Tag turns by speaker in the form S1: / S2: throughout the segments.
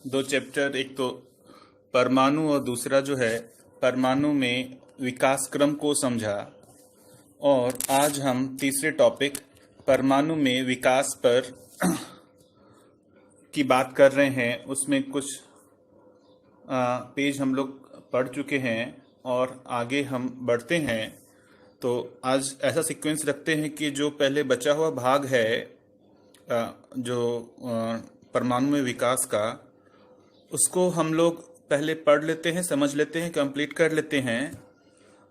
S1: दो चैप्टर, एक तो परमाणु और दूसरा जो है परमाणु में विकास क्रम को समझा। और आज हम तीसरे टॉपिक परमाणु में विकास पर की बात कर रहे हैं। उसमें कुछ पेज हम लोग पढ़ चुके हैं और आगे हम बढ़ते हैं। तो आज ऐसा सीक्वेंस रखते हैं कि जो पहले बचा हुआ भाग है जो परमाणु में विकास का, उसको हम लोग पहले पढ़ लेते हैं, समझ लेते हैं, कंप्लीट कर लेते हैं।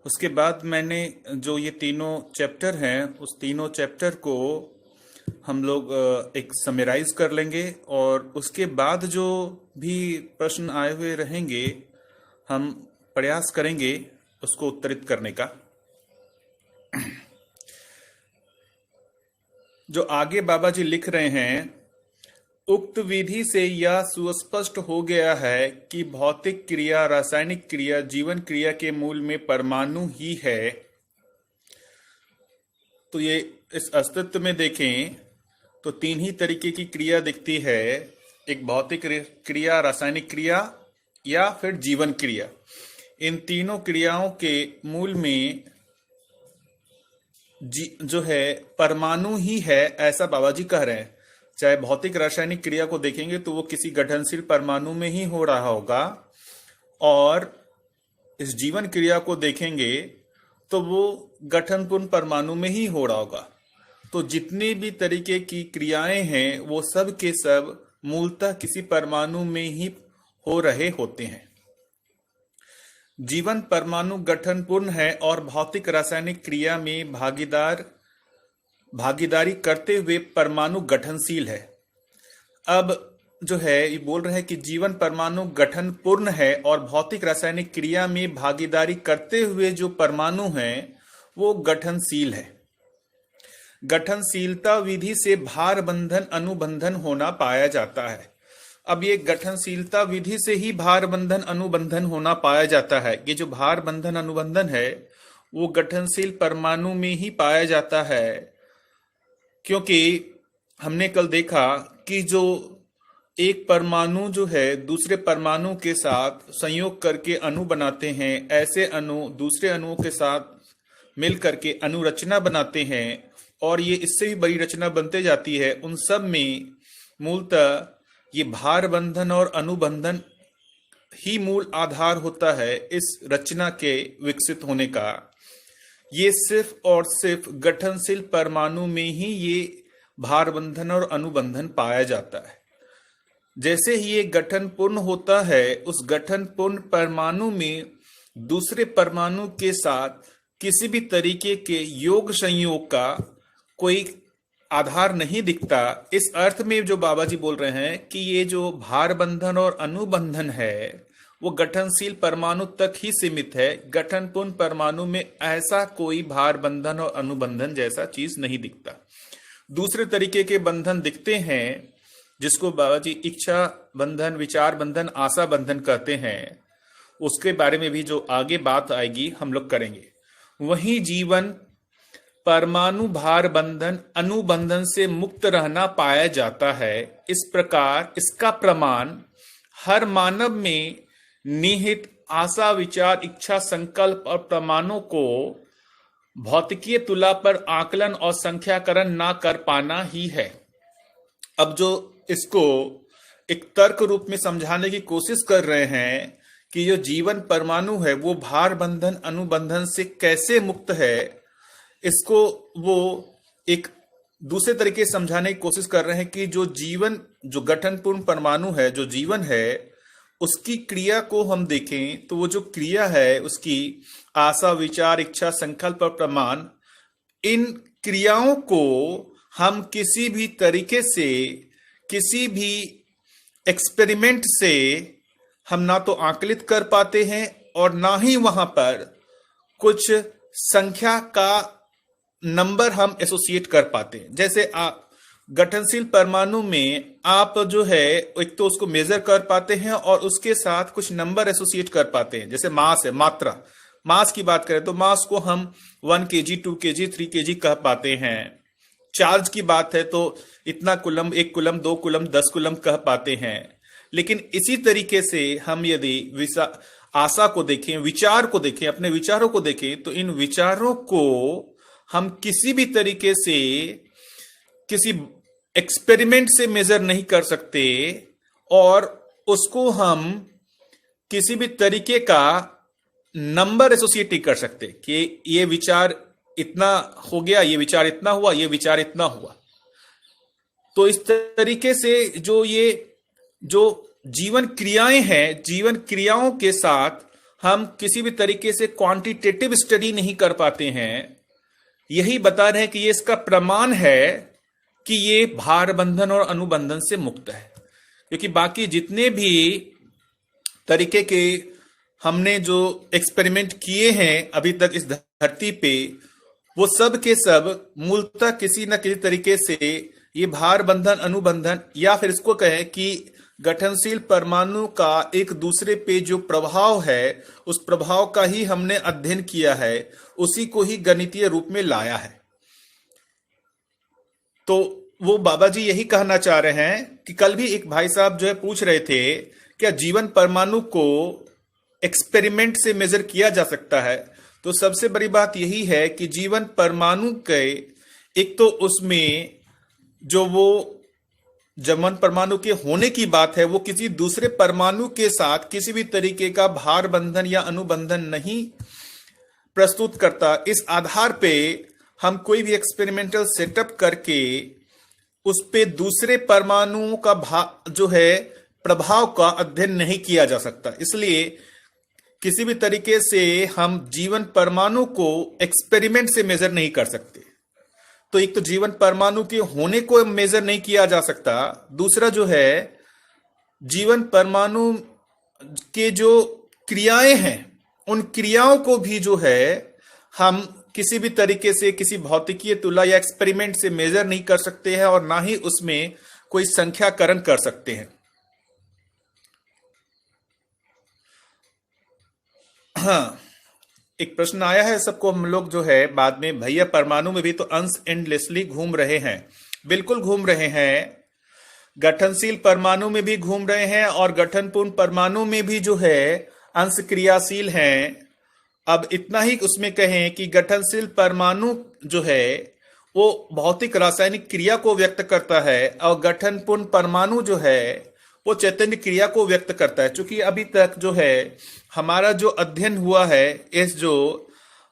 S1: उसके बाद मैंने जो ये तीनों चैप्टर हैं उस तीनों चैप्टर को हम लोग एक समराइज कर लेंगे और उसके बाद जो भी प्रश्न आए हुए रहेंगे हम प्रयास करेंगे उसको उत्तरित करने का। जो आगे बाबा जी लिख रहे हैं, उक्त विधि से यह सुस्पष्ट हो गया है कि भौतिक क्रिया, रासायनिक क्रिया, जीवन क्रिया के मूल में परमाणु ही है। तो ये इस अस्तित्व में देखें तो तीन ही तरीके की क्रिया दिखती है, एक भौतिक क्रिया, रासायनिक क्रिया या फिर जीवन क्रिया। इन तीनों क्रियाओं के मूल में जो है परमाणु ही है, ऐसा बाबा जी कह रहे हैं। चाहे भौतिक रासायनिक क्रिया को देखेंगे तो वो किसी गठनशील परमाणु में ही हो रहा होगा, और इस जीवन क्रिया को देखेंगे तो वो गठनपूर्ण परमाणु में ही हो रहा होगा। तो जितने भी तरीके की क्रियाएं हैं वो सब के सब मूलतः किसी परमाणु में ही हो रहे होते हैं। जीवन परमाणु गठनपूर्ण है और भौतिक रासायनिक क्रिया में भागीदारी करते हुए परमाणु गठनशील है। अब जो है ये बोल रहे हैं कि जीवन परमाणु गठनपूर्ण है और भौतिक रासायनिक क्रिया में भागीदारी करते हुए जो परमाणु है वो गठनशील है। गठनशीलता विधि से भार बंधन अनुबंधन होना पाया जाता है। अब ये गठनशीलता विधि से ही भार बंधन अनुबंधन होना पाया जाता है। ये जो भार बंधन अनुबंधन है वो गठनशील परमाणु में ही पाया जाता है, क्योंकि हमने कल देखा कि जो एक परमाणु जो है दूसरे परमाणु के साथ संयोग करके अणु बनाते हैं, ऐसे अणु दूसरे अणुओं के साथ मिल करके अणुरचना बनाते हैं और ये इससे भी बड़ी रचना बनते जाती है। उन सब में मूलतः ये भार बंधन और अनुबंधन ही मूल आधार होता है इस रचना के विकसित होने का। ये सिर्फ और सिर्फ गठनशील परमाणु में ही ये भार बंधन और अनुबंधन पाया जाता है। जैसे ही ये गठन पूर्ण होता है, उस गठन पूर्ण परमाणु में दूसरे परमाणु के साथ किसी भी तरीके के योग संयोग का कोई आधार नहीं दिखता। इस अर्थ में जो बाबा जी बोल रहे हैं कि ये जो भार बंधन और अनुबंधन है वो गठनशील परमाणु तक ही सीमित है। गठनपूर्ण परमाणु में ऐसा कोई भार बंधन और अनुबंधन जैसा चीज नहीं दिखता। दूसरे तरीके के बंधन दिखते हैं जिसको बाबा जी इच्छा बंधन, विचार बंधन, आशा बंधन कहते हैं। उसके बारे में भी जो आगे बात आएगी हम लोग करेंगे। वहीं जीवन परमाणु भार बंधन अनुबंधन से मुक्त रहना पाया जाता है। इस प्रकार इसका प्रमाण हर मानव में निहित आशा, विचार, इच्छा, संकल्प और प्रमाणों को भौतिकीय तुला पर आकलन और संख्याकरण ना कर पाना ही है। अब जो इसको एक तर्क रूप में समझाने की कोशिश कर रहे हैं कि जो जीवन परमाणु है वो भार बंधन अनुबंधन से कैसे मुक्त है, इसको वो एक दूसरे तरीके से समझाने की कोशिश कर रहे हैं कि जो जीवन, जो गठनपूर्ण परमाणु है, जो जीवन है, उसकी क्रिया को हम देखें तो वो जो क्रिया है उसकी आशा, विचार, इच्छा, संकल्प और प्रमाण, इन क्रियाओं को हम किसी भी तरीके से, किसी भी एक्सपेरिमेंट से हम ना तो आकलित कर पाते हैं और ना ही वहां पर कुछ संख्या का नंबर हम एसोसिएट कर पाते हैं। जैसे आप गठनशील परमाणु में आप जो है एक तो उसको मेजर कर पाते हैं और उसके साथ कुछ नंबर एसोसिएट कर पाते हैं। जैसे मास है, मात्रा, मास की बात करें तो मास को हम 1 kg, 2 kg, 3 kg कह पाते हैं। चार्ज की बात है तो इतना कुलम, 1 कुलम, 2 कुलम, 10 कुलम कह पाते हैं। लेकिन इसी तरीके से हम यदि आशा को देखें, विचार को देखें, अपने विचारों को देखें, तो इन विचारों को हम किसी भी तरीके से किसी एक्सपेरिमेंट से मेजर नहीं कर सकते और उसको हम किसी भी तरीके का नंबर एसोसिएट नहीं कर सकते कि ये विचार इतना हो गया, ये विचार इतना हुआ, ये विचार इतना हुआ। तो इस तरीके से जो जीवन क्रियाएं हैं, जीवन क्रियाओं के साथ हम किसी भी तरीके से क्वांटिटेटिव स्टडी नहीं कर पाते हैं। यही बता रहे हैं कि ये इसका प्रमाण है कि ये भार बंधन और अनुबंधन से मुक्त है, क्योंकि बाकी जितने भी तरीके के हमने जो एक्सपेरिमेंट किए हैं अभी तक इस धरती पे, वो सब के सब मूलतः किसी न किसी तरीके से ये भार बंधन अनुबंधन, या फिर इसको कहें कि गठनशील परमाणु का एक दूसरे पे जो प्रभाव है, उस प्रभाव का ही हमने अध्ययन किया है, उसी को ही गणितीय रूप में लाया है। तो वो बाबा जी यही कहना चाह रहे हैं कि कल भी एक भाई साहब जो है पूछ रहे थे, क्या जीवन परमाणु को एक्सपेरिमेंट से मेजर किया जा सकता है? तो सबसे बड़ी बात यही है कि जीवन परमाणु के एक तो उसमें जो वो जीवन परमाणु के होने की बात है, वो किसी दूसरे परमाणु के साथ किसी भी तरीके का भार बंधन या अनुबंधन नहीं प्रस्तुत करता। इस आधार पे हम कोई भी एक्सपेरिमेंटल सेटअप करके उस पे दूसरे परमाणुओं का जो है प्रभाव का अध्ययन नहीं किया जा सकता। इसलिए किसी भी तरीके से हम जीवन परमाणु को एक्सपेरिमेंट से मेजर नहीं कर सकते। तो एक तो जीवन परमाणु के होने को मेजर नहीं किया जा सकता, दूसरा जो है जीवन परमाणु के जो क्रियाएं हैं, उन क्रियाओं को भी जो है हम किसी भी तरीके से किसी भौतिकीय तुलना या एक्सपेरिमेंट से मेजर नहीं कर सकते हैं, और ना ही उसमें कोई संख्याकरण कर सकते हैं। हाँ, एक प्रश्न आया है सबको, हम लोग जो है बाद में, भैया परमाणु में भी तो अंश एंडलेसली घूम रहे हैं। बिल्कुल घूम रहे हैं, गठनशील परमाणु में भी घूम रहे हैं और गठनपूर्ण परमाणु में भी जो है अंश क्रियाशील हैं। अब इतना ही उसमें कहें कि गठनशील परमाणु जो है वो भौतिक रासायनिक क्रिया को व्यक्त करता है और गठनपूर्ण परमाणु जो है वो चैतन्य क्रिया को व्यक्त करता है। क्योंकि अभी तक जो है हमारा जो अध्ययन हुआ है, इस जो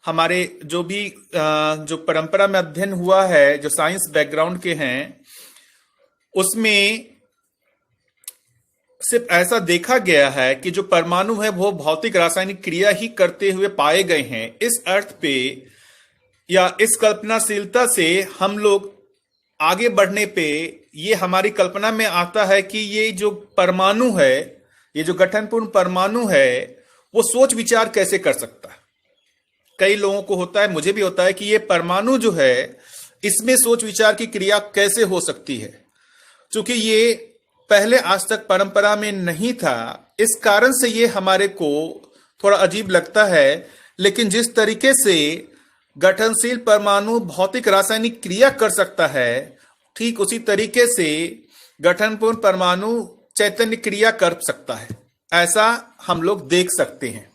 S1: हमारे जो भी जो परंपरा में अध्ययन हुआ है, जो साइंस बैकग्राउंड के हैं, उसमें सिर्फ ऐसा देखा गया है कि जो परमाणु है वो भौतिक रासायनिक क्रिया ही करते हुए पाए गए हैं। इस अर्थ पे या इस कल्पनाशीलता से हम लोग आगे बढ़ने पे ये हमारी कल्पना में आता है कि ये जो परमाणु है, ये जो गठनपूर्ण परमाणु है, वो सोच विचार कैसे कर सकता है। कई लोगों को होता है, मुझे भी होता है कि ये परमाणु जो है इसमें सोच विचार की क्रिया कैसे हो सकती है। क्योंकि ये पहले आज तक परंपरा में नहीं था, इस कारण से ये हमारे को थोड़ा अजीब लगता है। लेकिन जिस तरीके से गठनशील परमाणु भौतिक रासायनिक क्रिया कर सकता है, ठीक उसी तरीके से गठनपूर्ण परमाणु चैतन्य क्रिया कर सकता है। ऐसा हम लोग देख सकते हैं।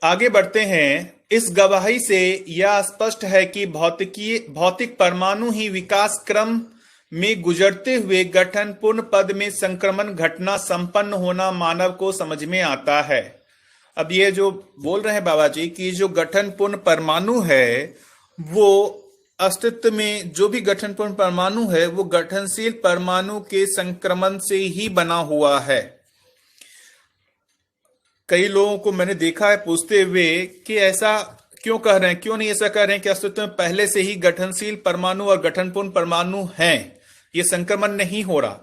S1: आगे बढ़ते हैं। इस गवाही से यह स्पष्ट है कि भौतिक परमाणु ही विकास क्रम में गुजरते हुए गठनपूर्ण पद में संक्रमण घटना संपन्न होना मानव को समझ में आता है। अब ये जो बोल रहे हैं बाबा जी कि जो गठनपूर्ण परमाणु है, वो अस्तित्व में जो भी गठनपूर्ण परमाणु है वो गठनशील परमाणु के संक्रमण से ही बना हुआ है। कई लोगों को मैंने देखा है पूछते हुए कि ऐसा क्यों कह रहे हैं, क्यों नहीं ऐसा कह रहे हैं कि अस्तित्व में पहले से ही गठनशील परमाणु और गठनपूर्ण परमाणु हैं, ये संक्रमण नहीं हो रहा।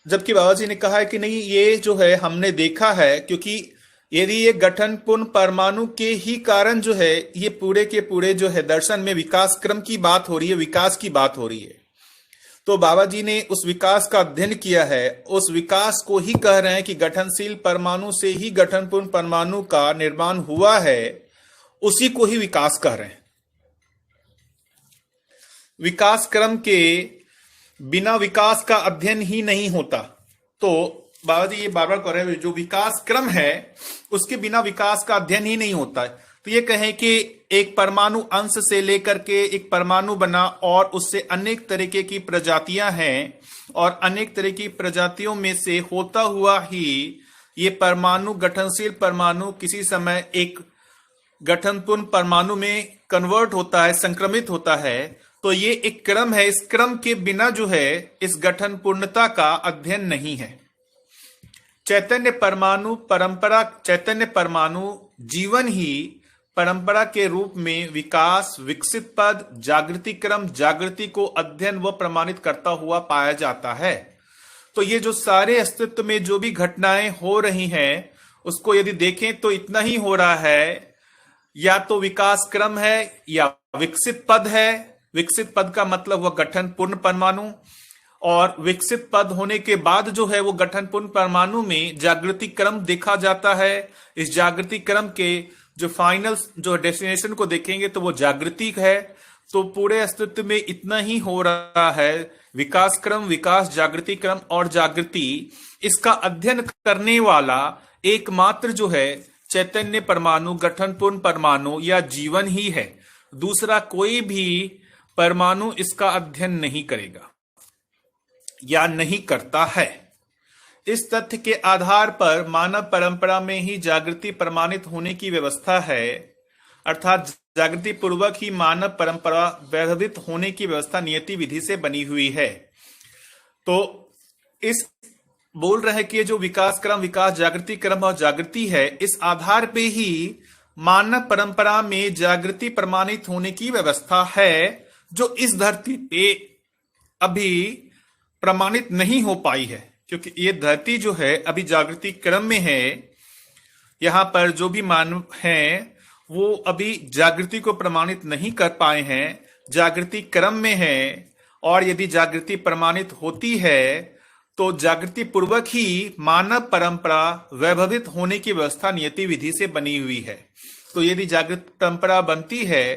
S1: जबकि बाबा जी ने कहा है कि नहीं, ये जो है हमने देखा है, क्योंकि यदि ये गठनपूर्ण परमाणु के ही कारण जो है ये पूरे के पूरे जो है दर्शन में विकास क्रम की बात हो रही है, विकास की बात हो रही है। तो बाबा जी ने उस विकास का अध्ययन किया है, उस विकास को ही कह रहे हैं कि गठनशील परमाणु से ही गठनपूर्ण परमाणु का निर्माण हुआ है, उसी को ही विकास कह रहे हैं। विकास क्रम के बिना विकास का अध्ययन ही नहीं होता। तो बाबा जी ये बार बार कह रहे हैं जो विकास क्रम है उसके बिना विकास का अध्ययन ही नहीं होता है। तो ये कहें कि एक परमाणु अंश से लेकर के एक परमाणु बना और उससे अनेक तरीके की प्रजातियां हैं और अनेक तरह की प्रजातियों में से होता हुआ ही ये परमाणु गठनशील परमाणु किसी समय एक गठनपूर्ण परमाणु में कन्वर्ट होता है, संक्रमित होता है। तो ये एक क्रम है, इस क्रम के बिना जो है इस गठन पूर्णता का अध्ययन नहीं है। चैतन्य परमाणु परंपरा, चैतन्य परमाणु जीवन ही परंपरा के रूप में विकास, विकसित पद, जागृति क्रम, जागृति को अध्ययन व प्रमाणित करता हुआ पाया जाता है। तो ये जो सारे अस्तित्व में जो भी घटनाएं हो रही हैं उसको यदि देखें तो इतना ही हो रहा है, या तो विकास क्रम है या विकसित पद है। विकसित पद का मतलब वह गठन पूर्ण परमाणु, और विकसित पद होने के बाद जो है वो गठन पूर्ण परमाणु में जागृति क्रम देखा जाता है। इस जागृति क्रम के जो फाइनल जो डेस्टिनेशन को देखेंगे तो वो जागृति है। तो पूरे अस्तित्व में इतना ही हो रहा है, विकास क्रम, विकास, जागृति क्रम और जागृति। इसका अध्ययन करने वाला एकमात्र जो है चैतन्य परमाणु, गठन पूर्ण परमाणु या जीवन ही है। दूसरा कोई भी परमाणु इसका अध्ययन नहीं करेगा या नहीं करता है। इस तथ्य के आधार पर मानव परंपरा में ही जागृति प्रमाणित होने की व्यवस्था है, अर्थात जागृति पूर्वक ही मानव परंपरा वैभवित होने की व्यवस्था नियति विधि से बनी हुई है। तो इस बोल रहे कि जो विकास क्रम, विकास, जागृति क्रम और जागृति है, इस आधार पे ही मानव परंपरा में जागृति प्रमाणित होने की व्यवस्था है, जो इस धरती पे अभी प्रमाणित नहीं हो पाई है। क्योंकि ये धरती जो है अभी जागृति क्रम में है। यहां पर जो भी मानव हैं वो अभी जागृति को प्रमाणित नहीं कर पाए हैं, जागृति क्रम में है। और यदि जागृति प्रमाणित होती है तो जागृति पूर्वक ही मानव परंपरा वैभवित होने की व्यवस्था नियति विधि से बनी हुई है। तो यदि जागृत परंपरा बनती है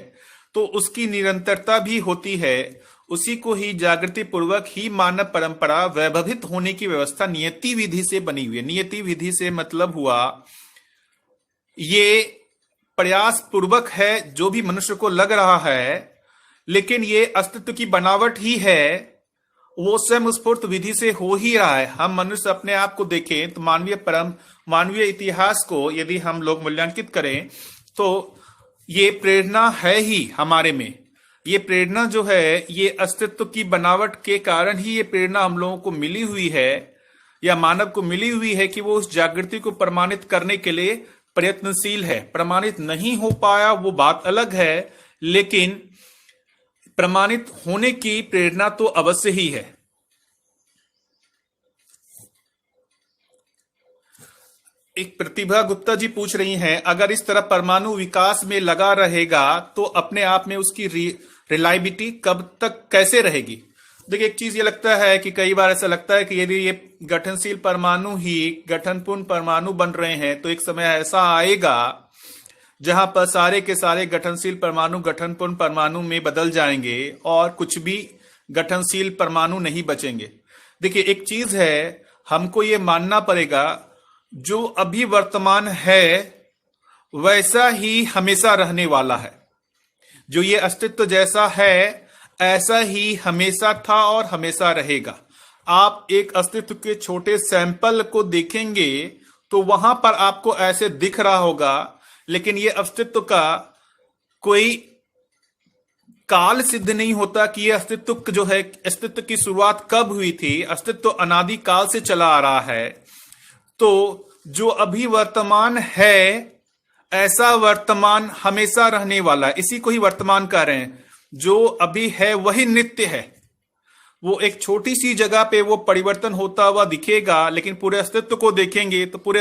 S1: तो उसकी निरंतरता भी होती है। उसी को ही जागृति पूर्वक ही मानव परंपरा वैभवित होने की व्यवस्था नियति विधि से बनी हुई है। नियति विधि से मतलब हुआ ये प्रयास पूर्वक है, जो भी मनुष्य को लग रहा है, लेकिन ये अस्तित्व की बनावट ही है, वो स्वयं स्फूर्त विधि से हो ही रहा है। हम मनुष्य अपने आप को देखें तो मानवीय इतिहास को यदि हम लोग मूल्यांकित करें तो ये प्रेरणा है ही हमारे में। ये प्रेरणा जो है ये अस्तित्व की बनावट के कारण ही ये प्रेरणा हम लोगों को मिली हुई है, या मानव को मिली हुई है कि वो उस जागृति को प्रमाणित करने के लिए प्रयत्नशील है। प्रमाणित नहीं हो पाया वो बात अलग है, लेकिन प्रमाणित होने की प्रेरणा तो अवश्य ही है। एक प्रतिभा गुप्ता जी पूछ रही हैं, अगर इस तरह परमाणु विकास में लगा रहेगा तो अपने आप में उसकी रिलायबिलिटी कब तक कैसे रहेगी? देखिए, एक चीज ये लगता है कि कई बार ऐसा लगता है कि यदि ये गठनशील परमाणु ही गठनपूर्ण परमाणु बन रहे हैं तो एक समय ऐसा आएगा जहां पर सारे के सारे गठनशील परमाणु गठनपूर्ण परमाणु में बदल जाएंगे और कुछ भी गठनशील परमाणु नहीं बचेंगे। देखिए, एक चीज है, हमको ये मानना पड़ेगा जो अभी वर्तमान है वैसा ही हमेशा रहने वाला है। जो ये अस्तित्व जैसा है ऐसा ही हमेशा था और हमेशा रहेगा। आप एक अस्तित्व के छोटे सैंपल को देखेंगे तो वहां पर आपको ऐसे दिख रहा होगा, लेकिन ये अस्तित्व का कोई काल सिद्ध नहीं होता कि ये अस्तित्व जो है, अस्तित्व की शुरुआत कब हुई थी। अस्तित्व अनादि काल से चला आ रहा है। तो जो अभी वर्तमान है ऐसा वर्तमान हमेशा रहने वाला है। इसी को ही वर्तमान कह रहे हैं। जो अभी है वही नित्य है। वो एक छोटी सी जगह पे वो परिवर्तन होता हुआ दिखेगा, लेकिन पूरे अस्तित्व को देखेंगे तो पूरे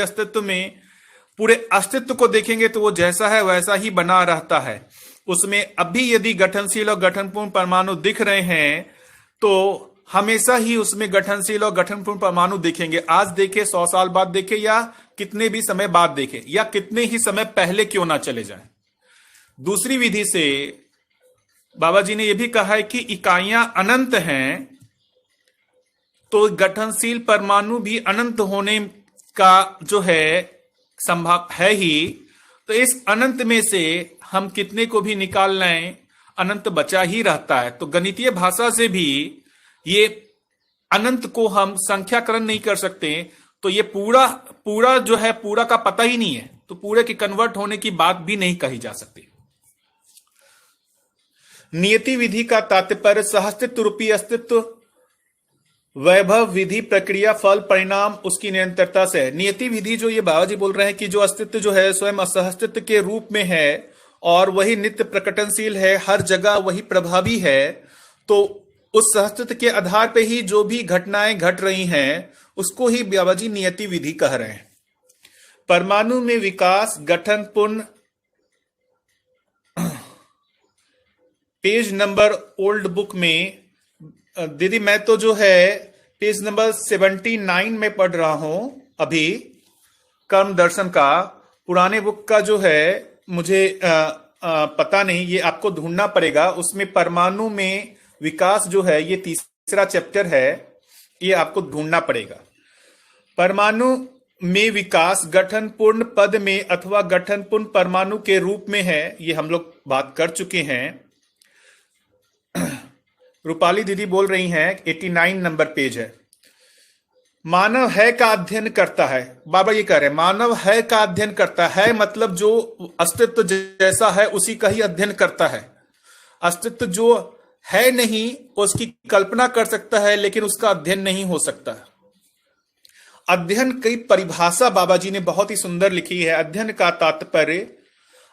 S1: अस्तित्व को देखेंगे तो वो जैसा है वैसा ही बना रहता है। उसमें अभी यदि गठनशील और गठनपूर्ण परमाणु दिख रहे हैं तो हमेशा ही उसमें गठनशील और गठनपूर्ण परमाणु दिखेंगे। आज देखे, 100 साल बाद देखे, या कितने भी समय बाद देखे, या कितने ही समय पहले क्यों ना चले जाएं। दूसरी विधि से बाबा जी ने यह भी कहा है कि इकाइयां अनंत हैं, तो गठनशील परमाणु भी अनंत होने का जो है संभव है ही। तो इस अनंत में से हम कितने को भी निकाल लें, अनंत बचा ही रहता है। तो गणितीय भाषा से भी ये अनंत को हम संख्याकरण नहीं कर सकते। तो ये पूरा पूरा जो है पूरा का पता ही नहीं है, तो पूरे के कन्वर्ट होने की बात भी नहीं कही जा सकती। नियति विधि का तात्पर्य सहअस्तित्व रूपी अस्तित्व, वैभव, विधि, प्रक्रिया, फल, परिणाम उसकी निरंतरता से है। नियति विधि जो ये बाबा जी बोल रहे हैं कि जो अस्तित्व जो है स्वयं सहअस्तित्व के रूप में है और वही नित्य प्रकटनशील है, हर जगह वही प्रभावी है। तो उस सहअस्तित्व के आधार पे ही जो भी घटनाएं घट रही हैं उसको ही बाबा जी नियति विधि कह रहे हैं। परमाणु में विकास, गठन, पुनः, पेज नंबर ओल्ड बुक में दीदी मैं तो जो है पेज नंबर 79 में पढ़ रहा हूं अभी, कर्म दर्शन का। पुराने बुक का जो है मुझे पता नहीं, ये आपको ढूंढना पड़ेगा। उसमें परमाणु में विकास जो है ये तीसरा चैप्टर है, ये आपको ढूंढना पड़ेगा। परमाणु में विकास गठन पूर्ण पद में अथवा गठन पूर्ण परमाणु के रूप में है, ये हम लोग बात कर चुके हैं। रूपाली दीदी बोल रही हैं 89 नंबर पेज है। मानव है का अध्ययन करता है, बाबा ये कह रहे हैं मानव है का अध्ययन करता है, मतलब जो अस्तित्व जैसा है उसी का ही अध्ययन करता है। अस्तित्व जो है नहीं उसकी कल्पना कर सकता है लेकिन उसका अध्ययन नहीं हो सकता। अध्ययन की परिभाषा बाबा जी ने बहुत ही सुंदर लिखी है। अध्ययन का तात्पर्य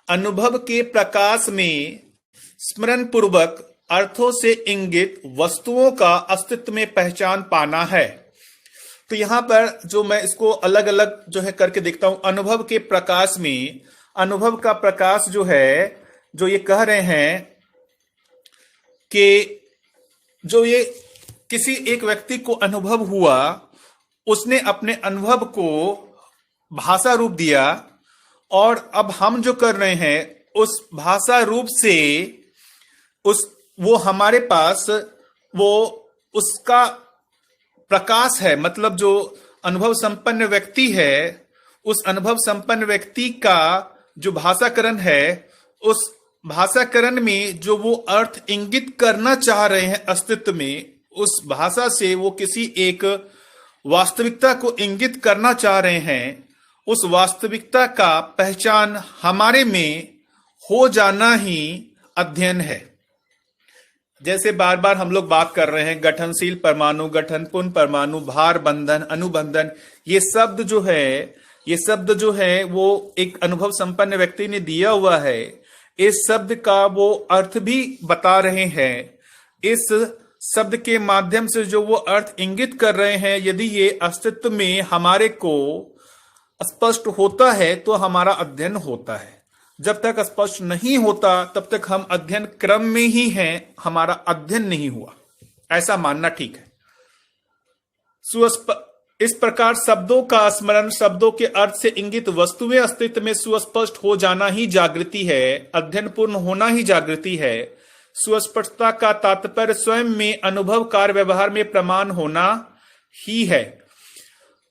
S1: अनुभव के प्रकाश में स्मरण पूर्वक अर्थों से इंगित वस्तुओं का अस्तित्व में पहचान पाना है। तो यहां पर जो मैं इसको अलग अलग जो है करके देखता हूं, अनुभव के प्रकाश में, अनुभव का प्रकाश जो है, जो ये कह रहे हैं कि जो ये किसी एक व्यक्ति को अनुभव हुआ, उसने अपने अनुभव को भाषा रूप दिया और अब हम जो कर रहे हैं उस भाषा रूप से वो हमारे पास वो उसका प्रकाश है। मतलब जो अनुभव संपन्न व्यक्ति है, उस अनुभव संपन्न व्यक्ति का जो भाषाकरण है, उस भाषाकरण में जो वो अर्थ इंगित करना चाह रहे हैं अस्तित्व में, उस भाषा से वो किसी एक वास्तविकता को इंगित करना चाह रहे हैं। उस वास्तविकता का पहचान हमारे में हो जाना ही अध्ययन है। जैसे बार बार हम लोग बात कर रहे हैं गठनशील परमाणु, गठन पूर्ण परमाणु, भार बंधन, अनुबंधन, ये शब्द जो है वो एक अनुभव संपन्न व्यक्ति ने दिया हुआ है। इस शब्द का वो अर्थ भी बता रहे हैं। इस शब्द के माध्यम से जो वो अर्थ इंगित कर रहे हैं, यदि ये अस्तित्व में हमारे को स्पष्ट होता है तो हमारा अध्ययन होता है। जब तक स्पष्ट नहीं होता तब तक हम अध्ययन क्रम में ही हैं, हमारा अध्ययन नहीं हुआ, ऐसा मानना ठीक है। इस प्रकार शब्दों का स्मरण, शब्दों के अर्थ से इंगित वस्तुएं अस्तित्व में सुस्पष्ट हो जाना ही जागृति है, अध्ययन पूर्ण होना ही जागृति है। सुस्पष्टता का तात्पर्य स्वयं में अनुभव कार्य व्यवहार में प्रमाण होना ही है।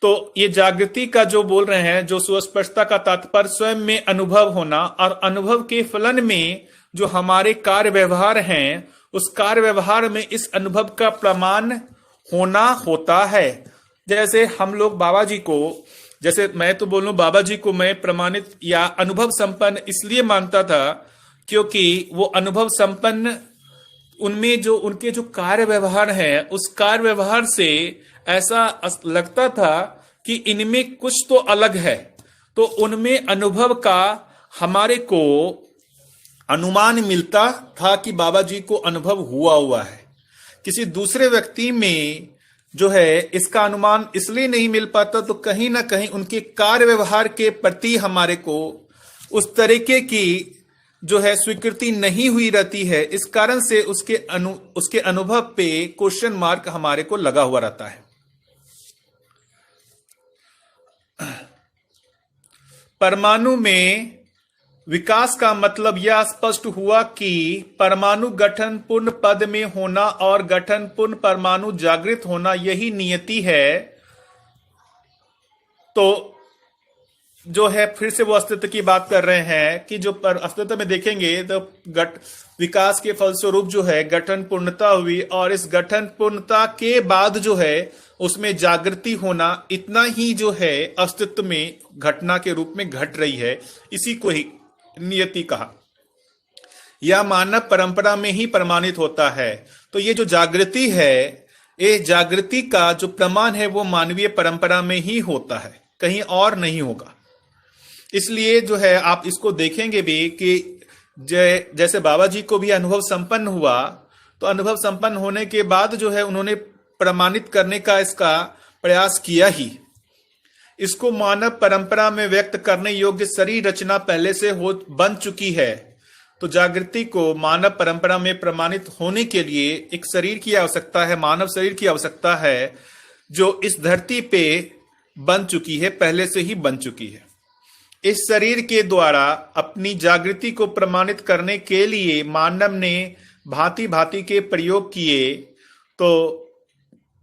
S1: तो ये जागृति का जो बोल रहे हैं, जो सुस्पष्टता का तात्पर्य स्वयं में अनुभव होना और अनुभव के फलन में जो हमारे कार्य व्यवहार हैं, उस कार्य व्यवहार में इस अनुभव का प्रमाण होना होता है। जैसे हम लोग बाबा जी को, जैसे मैं तो बोलूं बाबा जी को मैं प्रमाणित या अनुभव संपन्न इसलिए मानता था क्योंकि वो अनुभव संपन्न, उनमें जो उनके जो कार्य व्यवहार है, उस कार्य व्यवहार से ऐसा लगता था कि इनमें कुछ तो अलग है। तो उनमें अनुभव का हमारे को अनुमान मिलता था कि बाबा जी को अनुभव हुआ है। किसी दूसरे व्यक्ति में जो है इसका अनुमान इसलिए नहीं मिल पाता, तो कहीं ना कहीं उनके कार्य व्यवहार के प्रति हमारे को उस तरीके की जो है स्वीकृति नहीं हुई रहती है। इस कारण से उसके अनुभव पे क्वेश्चन मार्क हमारे को लगा हुआ रहता है। परमाणु में विकास का मतलब यह स्पष्ट हुआ कि परमाणु गठन पूर्ण पद में होना और गठन पूर्ण परमाणु जागृत होना यही नियति है। तो जो है, फिर से वो अस्तित्व की बात कर रहे हैं कि जो पर अस्तित्व में देखेंगे तो विकास के फलस्वरूप जो है गठन पूर्णता हुई, और इस गठन पूर्णता के बाद जो है उसमें जागृति होना, इतना ही जो है अस्तित्व में घटना के रूप में घट रही है। इसी को ही नियति कहा। यह मानव परंपरा में ही प्रमाणित होता है। तो ये जो जागृति है, ये जागृति का जो प्रमाण है वो मानवीय परंपरा में ही होता है, कहीं और नहीं होगा। इसलिए जो है आप इसको देखेंगे भी कि जैसे बाबा जी को भी अनुभव संपन्न हुआ, तो अनुभव संपन्न होने के बाद जो है उन्होंने प्रमाणित करने का इसका प्रयास किया ही। इसको मानव परंपरा में व्यक्त करने योग्य शरीर रचना पहले से बन चुकी है। तो जागृति को मानव परंपरा में प्रमाणित होने के लिए एक शरीर की आवश्यकता है, मानव शरीर की आवश्यकता है, जो इस धरती पे बन चुकी है, पहले से ही बन चुकी है। इस शरीर के द्वारा अपनी जागृति को प्रमाणित करने के लिए मानव ने भांति भांति के प्रयोग किए। तो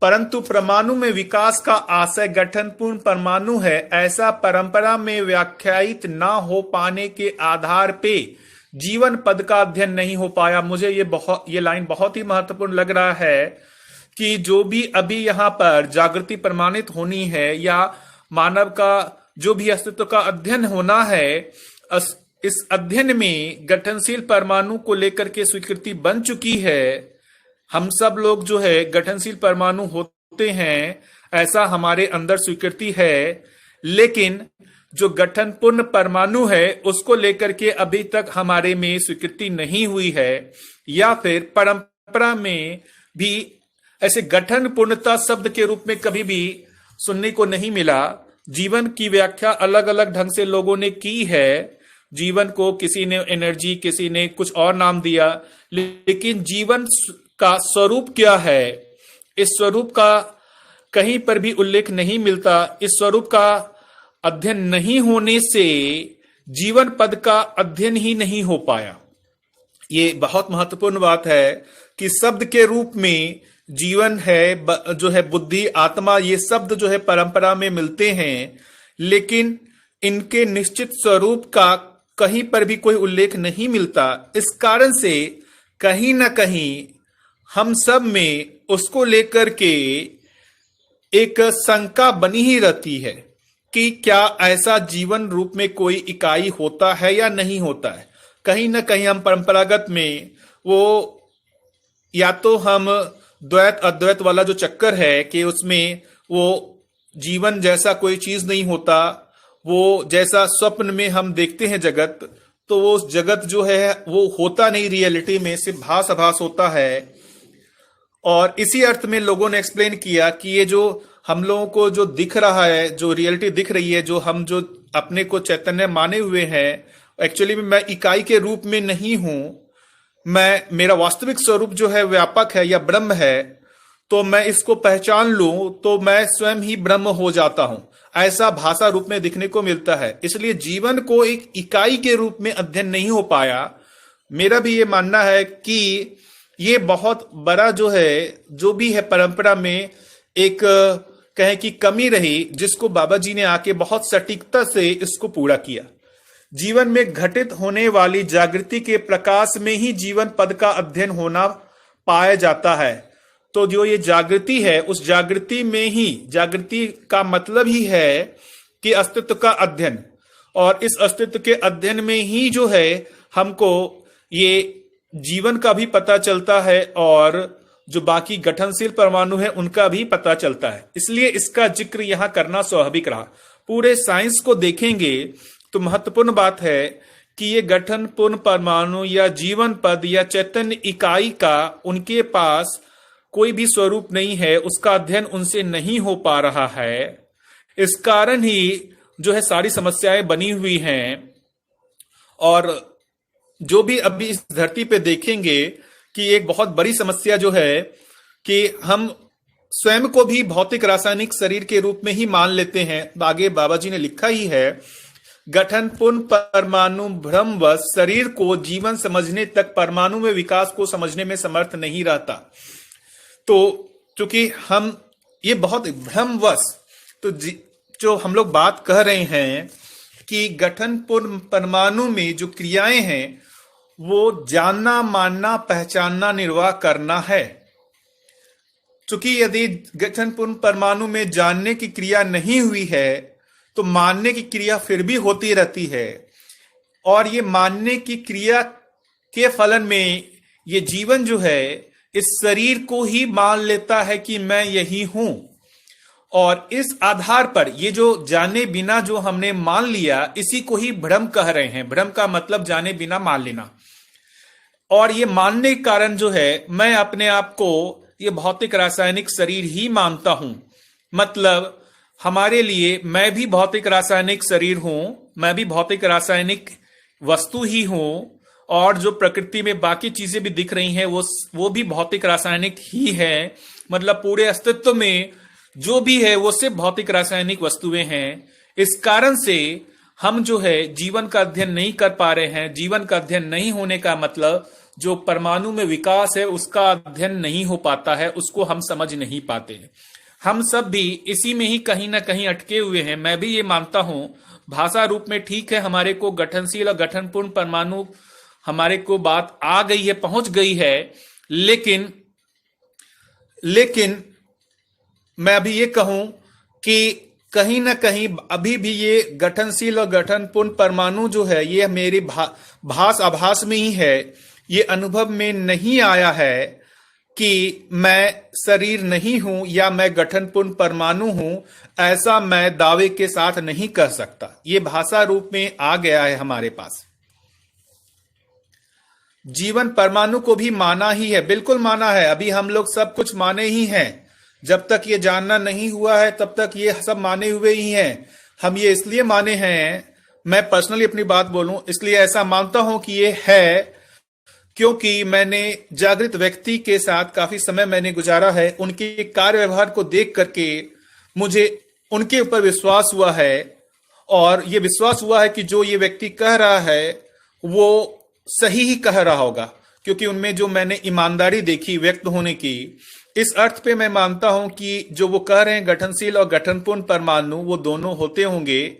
S1: परंतु परमाणु में विकास का आशय गठन पूर्ण परमाणु है, ऐसा परंपरा में व्याख्यायित न हो पाने के आधार पे जीवन पद का अध्ययन नहीं हो पाया। मुझे ये लाइन बहुत ही महत्वपूर्ण लग रहा है कि जो भी अभी यहाँ पर जागृति प्रमाणित होनी है या मानव का जो भी अस्तित्व का अध्ययन होना है, इस अध्ययन में गठनशील परमाणु को लेकर के स्वीकृति बन चुकी है। हम सब लोग जो है गठनशील परमाणु होते हैं, ऐसा हमारे अंदर स्वीकृति है, लेकिन जो गठन पूर्ण परमाणु है उसको लेकर के अभी तक हमारे में स्वीकृति नहीं हुई है, या फिर परंपरा में भी ऐसे गठन पूर्णता शब्द के रूप में कभी भी सुनने को नहीं मिला। जीवन की व्याख्या अलग अलग ढंग से लोगों ने की है। जीवन को किसी ने एनर्जी, किसी ने कुछ और नाम दिया, लेकिन जीवन का स्वरूप क्या है, इस स्वरूप का कहीं पर भी उल्लेख नहीं मिलता। इस स्वरूप का अध्ययन नहीं होने से जीवन पद का अध्ययन ही नहीं हो पाया। ये बहुत महत्वपूर्ण बात है कि शब्द के रूप में जीवन है, जो है बुद्धि, आत्मा, ये शब्द जो है परंपरा में मिलते हैं, लेकिन इनके निश्चित स्वरूप का कहीं पर भी कोई उल्लेख नहीं मिलता। इस कारण से कहीं ना कहीं हम सब में उसको लेकर के एक शंका बनी ही रहती है कि क्या ऐसा जीवन रूप में कोई इकाई होता है या नहीं होता है। कहीं ना कहीं हम परंपरागत में वो, या तो हम द्वैत अद्वैत वाला जो चक्कर है कि उसमें वो जीवन जैसा कोई चीज नहीं होता, वो जैसा स्वप्न में हम देखते हैं जगत, तो वो जगत जो है वो होता नहीं, रियलिटी में सिर्फ भास आभास होता है। और इसी अर्थ में लोगों ने एक्सप्लेन किया कि ये जो हम लोगों को जो दिख रहा है, जो रियलिटी दिख रही है, जो हम जो अपने को चैतन्य माने हुए हैं, एक्चुअली में मैं इकाई के रूप में नहीं हूं। मेरा वास्तविक स्वरूप जो है व्यापक है या ब्रह्म है। तो मैं इसको पहचान लूं तो मैं स्वयं ही ब्रह्म हो जाता हूं, ऐसा भाषा रूप में दिखने को मिलता है। इसलिए जीवन को एक इकाई के रूप में अध्ययन नहीं हो पाया। मेरा भी ये मानना है कि ये बहुत बड़ा जो है, जो भी है परंपरा में एक कहें कि कमी रही, जिसको बाबा जी ने आके बहुत सटीकता से इसको पूरा किया। जीवन में घटित होने वाली जागृति के प्रकाश में ही जीवन पद का अध्ययन होना पाया जाता है। तो जो ये जागृति है, उस जागृति में ही, जागृति का मतलब ही है कि अस्तित्व का अध्ययन, और इस अस्तित्व के अध्ययन में ही जो है हमको ये जीवन का भी पता चलता है और जो बाकी गठनशील परमाणु है उनका भी पता चलता है। इसलिए इसका जिक्र यहां करना स्वाभाविक रहा। पूरे साइंस को देखेंगे तो महत्वपूर्ण बात है कि ये गठन पूर्ण परमाणु या जीवन पद या चैतन्य इकाई का उनके पास कोई भी स्वरूप नहीं है, उसका अध्ययन उनसे नहीं हो पा रहा है। इस कारण ही जो है सारी समस्याएं बनी हुई हैं। और जो भी अभी इस धरती पे देखेंगे कि एक बहुत बड़ी समस्या जो है कि हम स्वयं को भी भौतिक रासायनिक शरीर के रूप में ही मान लेते हैं। आगे बाबा जी ने लिखा ही है गठन पूर्ण परमाणु भ्रमवश शरीर को जीवन समझने तक परमाणु में विकास को समझने में समर्थ नहीं रहता। तो चूंकि हम ये बहुत भ्रमवश, तो जो हम लोग बात कह रहे हैं कि गठन पूर्ण परमाणु में जो क्रियाएं हैं वो जानना, मानना, पहचानना, निर्वाह करना है। चूंकि यदि गठन पूर्ण परमाणु में जानने की क्रिया नहीं हुई है तो मानने की क्रिया फिर भी होती रहती है, और ये मानने की क्रिया के फलन में ये जीवन जो है इस शरीर को ही मान लेता है कि मैं यही हूं, और इस आधार पर ये जो जाने बिना जो हमने मान लिया इसी को ही भ्रम कह रहे हैं। भ्रम का मतलब जाने बिना मान लेना, और ये मानने के कारण जो है मैं अपने आप को ये भौतिक रासायनिक शरीर ही मानता हूं। मतलब हमारे लिए मैं भी भौतिक रासायनिक शरीर हूं, मैं भी भौतिक रासायनिक वस्तु ही हूं, और जो प्रकृति में बाकी चीजें भी दिख रही हैं वो भी भौतिक रासायनिक ही है। मतलब पूरे अस्तित्व में जो भी है वो सिर्फ भौतिक रासायनिक वस्तुएं हैं। इस कारण से हम जो है जीवन का अध्ययन नहीं कर पा रहे हैं। जीवन का अध्ययन नहीं होने का मतलब जो परमाणु में विकास है उसका अध्ययन नहीं हो पाता है, उसको हम समझ नहीं पाते हैं। हम सब भी इसी में ही कहीं ना कहीं अटके हुए हैं। मैं भी ये मानता हूं भाषा रूप में ठीक है, हमारे को गठनशील और गठनपूर्ण परमाणु हमारे को बात आ गई है, पहुंच गई है, लेकिन मैं अभी ये कहूं कि कहीं ना कहीं अभी भी ये गठनशील और गठनपूर्ण परमाणु जो है ये मेरी भास आभास में ही है। ये अनुभव में नहीं आया है कि मैं शरीर नहीं हूं या मैं गठनपूर्ण परमाणु हूं, ऐसा मैं दावे के साथ नहीं कह सकता। ये भाषा रूप में आ गया है हमारे पास। जीवन परमाणु को भी माना ही है, बिल्कुल माना है। अभी हम लोग सब कुछ माने ही हैं। जब तक ये जानना नहीं हुआ है तब तक ये सब माने हुए ही हैं। हम ये इसलिए माने हैं, मैं पर्सनली अपनी बात बोलूं, इसलिए ऐसा मानता हूं कि ये है क्योंकि मैंने जागृत व्यक्ति के साथ काफी समय मैंने गुजारा है। उनके कार्य व्यवहार को देख करके मुझे उनके ऊपर विश्वास हुआ है, और ये विश्वास हुआ है कि जो ये व्यक्ति कह रहा है वो सही ही कह रहा होगा, क्योंकि उनमें जो मैंने ईमानदारी देखी व्यक्त होने की, इस अर्थ पे मैं मानता हूं कि जो वो कह रहे हैं गठनशील और गठनपूर्ण परमाणु वो दोनों होते होंगे।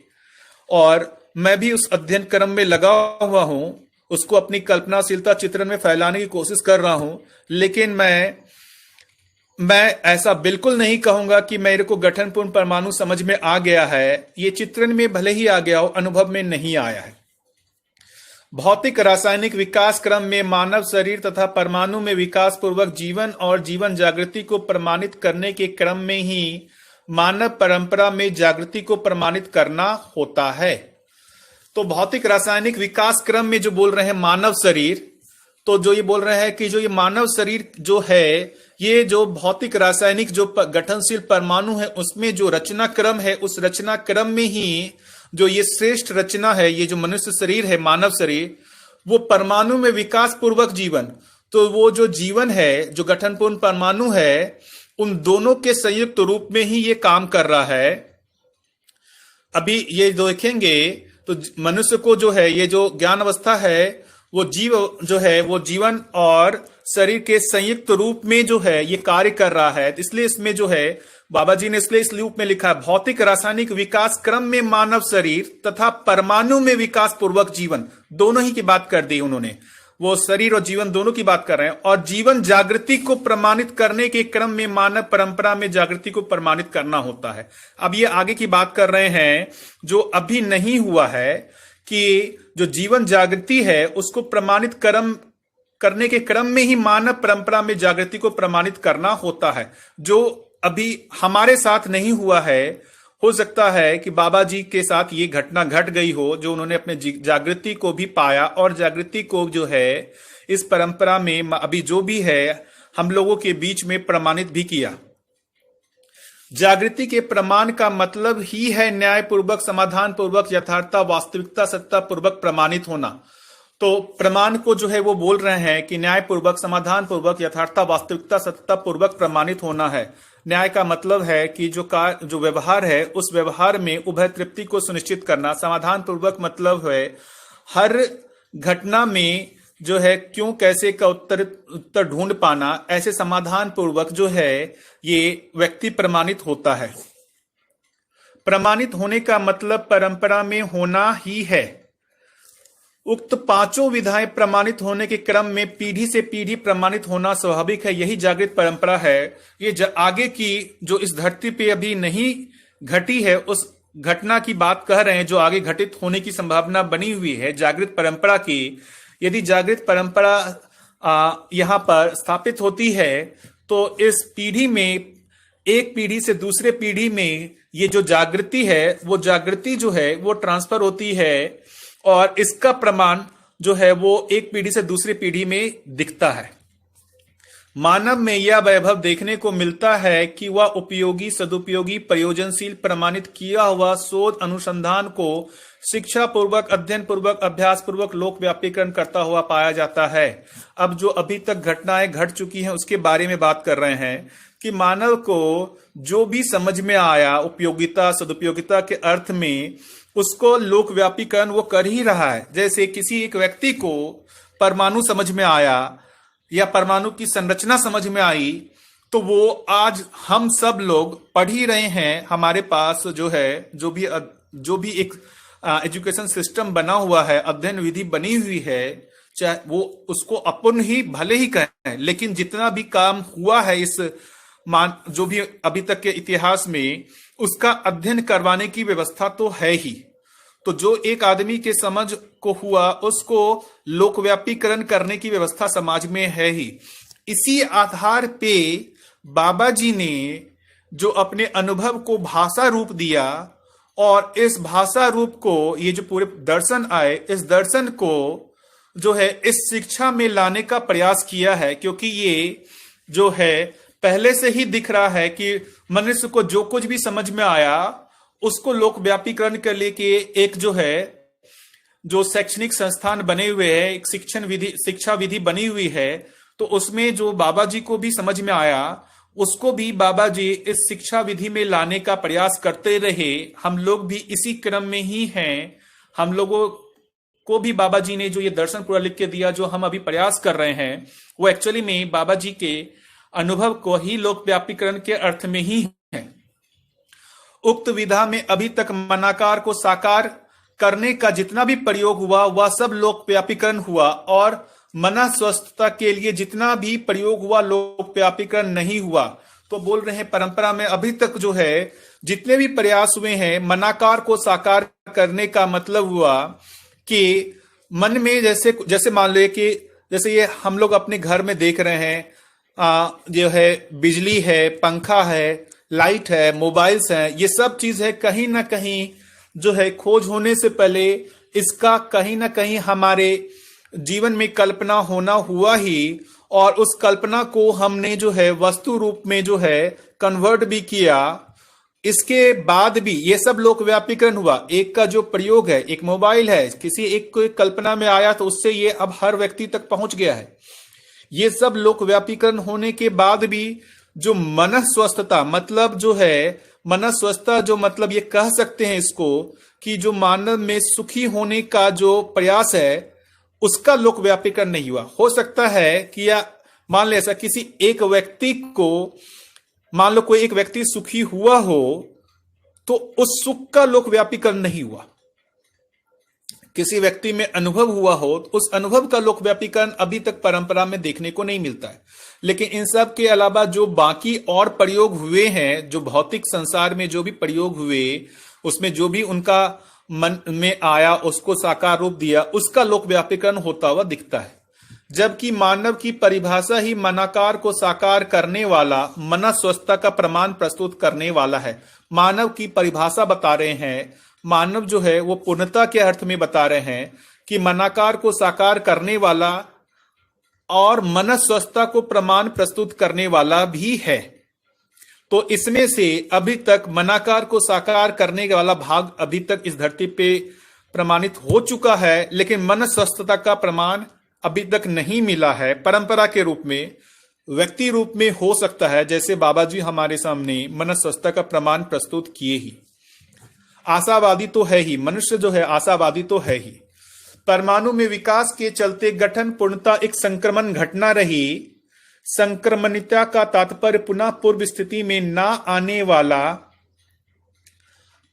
S1: और मैं भी उस अध्ययन क्रम में लगा हुआ हूं, उसको अपनी कल्पनाशीलता चित्रण में फैलाने की कोशिश कर रहा हूं। लेकिन मैं ऐसा बिल्कुल नहीं कहूंगा कि मेरे को गठनपूर्ण परमाणु समझ में आ गया है। ये चित्रण में भले ही आ गया हो, अनुभव में नहीं आया है। भौतिक रासायनिक विकास क्रम में मानव शरीर तथा परमाणु में विकास पूर्वक जीवन और जीवन जागृति को प्रमाणित करने के क्रम में ही मानव परंपरा में जागृति को प्रमाणित करना होता है। तो भौतिक रासायनिक विकास क्रम में जो बोल रहे हैं मानव शरीर, तो जो ये बोल रहे हैं कि जो ये मानव शरीर जो है, ये जो भौतिक रासायनिक जो गठनशील परमाणु है उसमें जो रचना क्रम है, उस रचना क्रम में ही जो ये श्रेष्ठ रचना है, ये जो मनुष्य शरीर है, मानव शरीर, वो परमाणु में विकास पूर्वक जीवन, तो वो जो जीवन है, जो गठनपूर्ण परमाणु है, उन दोनों के संयुक्त रूप में ही ये काम कर रहा है। अभी ये देखेंगे तो मनुष्य को जो है, ये जो ज्ञान अवस्था है, वो जीव जो है वो जीवन और शरीर के संयुक्त रूप में जो है ये कार्य कर रहा है। इसलिए इसमें जो है बाबा जी ने इसलिए इस रूप में लिखा है, भौतिक रासायनिक विकास क्रम में मानव शरीर तथा परमाणु में विकास पूर्वक जीवन, दोनों ही की बात कर दी उन्होंने। वो शरीर और जीवन दोनों की बात कर रहे हैं। और जीवन जागृति को प्रमाणित करने के क्रम में मानव परंपरा में जागृति को प्रमाणित करना होता है। अब ये आगे की बात कर रहे हैं जो अभी नहीं हुआ है, कि जो जीवन जागृति है उसको प्रमाणित करने के क्रम में ही मानव परंपरा में जागृति को प्रमाणित करना होता है, जो अभी हमारे साथ नहीं हुआ है। हो सकता है कि बाबा जी के साथ ये घटना घट गई हो, जो उन्होंने अपने जागृति को भी पाया और जागृति को जो है इस परंपरा में अभी जो भी है हम लोगों के बीच में प्रमाणित भी किया। जागृति के प्रमाण का मतलब ही है न्याय पूर्वक, समाधान पूर्वक, यथार्थता, वास्तविकता, सत्ता पूर्वक प्रमाणित होना। तो प्रमाण को जो है वो बोल रहे हैं कि न्याय पूर्वक, समाधान पूर्वक, यथार्थता, वास्तविकता, सत्यता पूर्वक प्रमाणित होना है। न्याय का मतलब है कि जो व्यवहार है उस व्यवहार में उभय तृप्ति को सुनिश्चित करना। समाधान पूर्वक मतलब है हर घटना में जो है क्यों कैसे का उत्तर ढूंढ पाना। ऐसे समाधान पूर्वक जो है ये व्यक्ति प्रमाणित होता है। प्रमाणित होने का मतलब परंपरा में होना ही है। उक्त पांचों विधाएं प्रमाणित होने के क्रम में पीढ़ी से पीढ़ी प्रमाणित होना स्वाभाविक है। यही जागृत परंपरा है। ये आगे की जो इस धरती पे अभी नहीं घटी है उस घटना की बात कह रहे हैं जो आगे घटित होने की संभावना बनी हुई है जागृत परंपरा की। यदि जागृत परंपरा यहाँ पर स्थापित होती है तो इस पीढ़ी में, एक पीढ़ी से दूसरे पीढ़ी में ये जो जागृति है वो जागृति जो है वो ट्रांसफर होती है और इसका प्रमाण जो है वो एक पीढ़ी से दूसरी पीढ़ी में दिखता है। मानव में यह वैभव देखने को मिलता है कि वह उपयोगी, सदुपयोगी, प्रयोजनशील, प्रमाणित किया हुआ शोध अनुसंधान को शिक्षा पूर्वक, अध्ययन पूर्वक, अभ्यास पूर्वक लोक व्यापीकरण करता हुआ पाया जाता है। अब जो अभी तक घटनाएं घट चुकी हैं उसके बारे में बात कर रहे हैं कि मानव को जो भी समझ में आया उपयोगिता, सदुपयोगिता के अर्थ में, उसको लोक व्यापीकरण वो कर ही रहा है। जैसे किसी एक व्यक्ति को परमाणु समझ में आया या परमाणु की संरचना समझ में आई तो वो आज हम सब लोग पढ़ ही रहे हैं। हमारे पास जो है जो भी एक एजुकेशन सिस्टम बना हुआ है, अध्ययन विधि बनी हुई है, चाहे वो उसको अपन ही भले ही कहें, लेकिन जितना भी काम हुआ है इस जो भी अभी तक के इतिहास में, उसका अध्ययन करवाने की व्यवस्था तो है ही। तो जो एक आदमी के समझ को हुआ उसको लोकव्यापीकरण करने की व्यवस्था समाज में है ही। इसी आधार पे बाबा जी ने जो अपने अनुभव को भाषा रूप दिया और इस भाषा रूप को, ये जो पूरे दर्शन आए, इस दर्शन को जो है इस शिक्षा में लाने का प्रयास किया है। क्योंकि ये जो है पहले से ही दिख रहा है कि मनुष्य को जो कुछ भी समझ में आया उसको लोक व्यापीकरण के लिए एक जो है जो शैक्षणिक संस्थान बने हुए हैं, एक शिक्षा विधि बनी हुई है, तो उसमें जो बाबा जी को भी समझ में आया उसको भी बाबा जी इस शिक्षा विधि में लाने का प्रयास करते रहे। हम लोग भी इसी क्रम में ही हैं। हम लोगों को भी बाबा जी ने जो ये दर्शन पूरा लिख के दिया, जो हम अभी प्रयास कर रहे हैं, वो एक्चुअली में बाबा जी के अनुभव को ही लोक व्यापीकरण के अर्थ में ही है। उक्त विधा में अभी तक मनाकार को साकार करने का जितना भी प्रयोग हुआ वह सब लोक व्यापीकरण हुआ और मन स्वस्थता के लिए जितना भी प्रयोग हुआ लोक व्यापीकरण नहीं हुआ। तो बोल रहे हैं परंपरा में अभी तक जो है जितने भी प्रयास हुए हैं मनाकार को साकार करने का मतलब हुआ कि मन में जैसे मान लो कि जैसे ये हम लोग अपने घर में देख रहे हैं, जो है बिजली है, पंखा है, लाइट है, मोबाइल्स हैं, ये सब चीज है कहीं ना कहीं जो है खोज होने से पहले इसका कहीं ना कहीं हमारे जीवन में कल्पना होना हुआ ही, और उस कल्पना को हमने जो है वस्तु रूप में जो है कन्वर्ट भी किया। इसके बाद भी ये सब लोक व्यापीकरण हुआ। एक का जो प्रयोग है, एक मोबाइल है, किसी एक को कल्पना में आया तो उससे ये अब हर व्यक्ति तक पहुंच गया है। ये सब लोक व्यापीकरण होने के बाद भी जो मन स्वस्थता मतलब जो है, मन स्वस्थता जो मतलब ये कह सकते हैं इसको कि जो मानव में सुखी होने का जो प्रयास है उसका लोक व्यापीकरण नहीं हुआ। हो सकता है कि या मान ले ऐसा किसी एक व्यक्ति को, मान लो कोई एक व्यक्ति सुखी हुआ हो तो उस सुख का लोक व्यापीकरण नहीं हुआ। किसी व्यक्ति में अनुभव हुआ हो तो उस अनुभव का लोक व्यापीकरण अभी तक परंपरा में देखने को नहीं मिलता है। लेकिन इन सब के अलावा जो बाकी और प्रयोग हुए हैं, जो भौतिक संसार में जो भी प्रयोग हुए, उसमें जो भी उनका मन में आया उसको साकार रूप दिया, उसका लोक व्यापीकरण होता हुआ दिखता है। जबकि मानव की परिभाषा ही मनाकार को साकार करने वाला, मन स्वस्थता का प्रमाण प्रस्तुत करने वाला है। मानव की परिभाषा बता रहे हैं, मानव जो है वो पूर्णता के अर्थ में बता रहे हैं कि मनाकार को साकार करने वाला और मन स्वस्थता को प्रमाण प्रस्तुत करने वाला भी है। तो इसमें से अभी तक मनाकार को साकार करने वाला भाग अभी तक इस धरती पे प्रमाणित हो चुका है, लेकिन मन स्वस्थता का प्रमाण अभी तक नहीं मिला है। परंपरा के रूप में, व्यक्ति रूप में हो सकता है, जैसे बाबा जी हमारे सामने मन स्वस्थता का प्रमाण प्रस्तुत किए ही। आशावादी तो है ही, मनुष्य जो है आशावादी तो है ही। परमाणु में विकास के चलते गठन पूर्णता एक संक्रमण घटना रही। संक्रमणिता का तात्पर्य पुनः पूर्व स्थिति में ना आने वाला,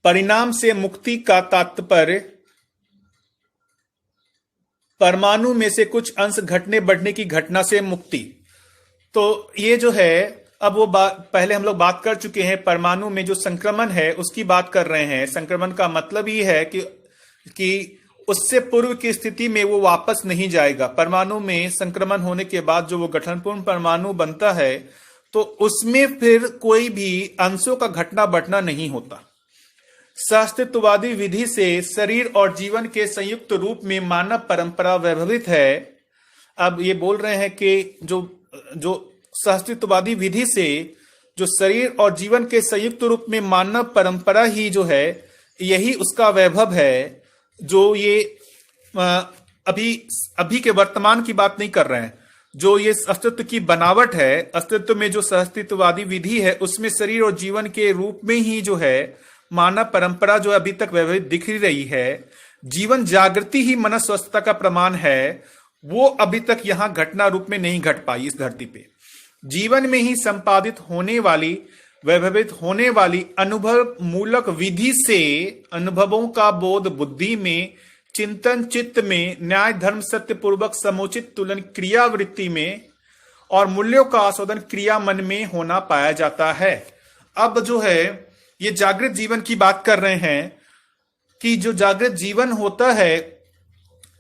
S1: परिणाम से मुक्ति का तात्पर्य परमाणु में से कुछ अंश घटने बढ़ने की घटना से मुक्ति। तो ये जो है, अब वो पहले हम लोग बात कर चुके हैं, परमाणु में जो संक्रमण है उसकी बात कर रहे हैं। संक्रमण का मतलब ये है कि उससे पूर्व की स्थिति में वो वापस नहीं जाएगा। परमाणु में संक्रमण होने के बाद जो वो गठनपूर्ण परमाणु बनता है, तो उसमें फिर कोई भी अंशों का घटना बढ़ना नहीं होता। सहअस्तित्ववादी विधि से शरीर और जीवन के संयुक्त रूप में मानव परंपरा वैभवित है। अब ये बोल रहे हैं कि जो सहअस्तित्ववादी विधि से जो शरीर और जीवन के संयुक्त रूप में मानव परंपरा ही जो है, यही उसका वैभव है। जो ये अभी के वर्तमान की बात नहीं कर रहे हैं, जो ये अस्तित्व की बनावट है, अस्तित्व में जो सहअस्तित्ववादी विधि है, उसमें शरीर और जीवन के रूप में ही जो है मानव परंपरा जो अभी तक वैभवित दिख रही है। जीवन जागृति ही मन स्वस्थता का प्रमाण है, वो अभी तक यहां घटना रूप में नहीं घट पाई इस धरती पे। जीवन में ही संपादित होने वाली, वैभवित होने वाली अनुभव मूलक विधि से अनुभवों का बोध बुद्धि में, चिंतन चित्त में, न्याय धर्म सत्य पूर्वक समुचित तुलन क्रियावृत्ति में और मूल्यों का आस्वादन क्रिया मन में होना पाया जाता है। अब जो है ये जागृत जीवन की बात कर रहे हैं कि जो जागृत जीवन होता है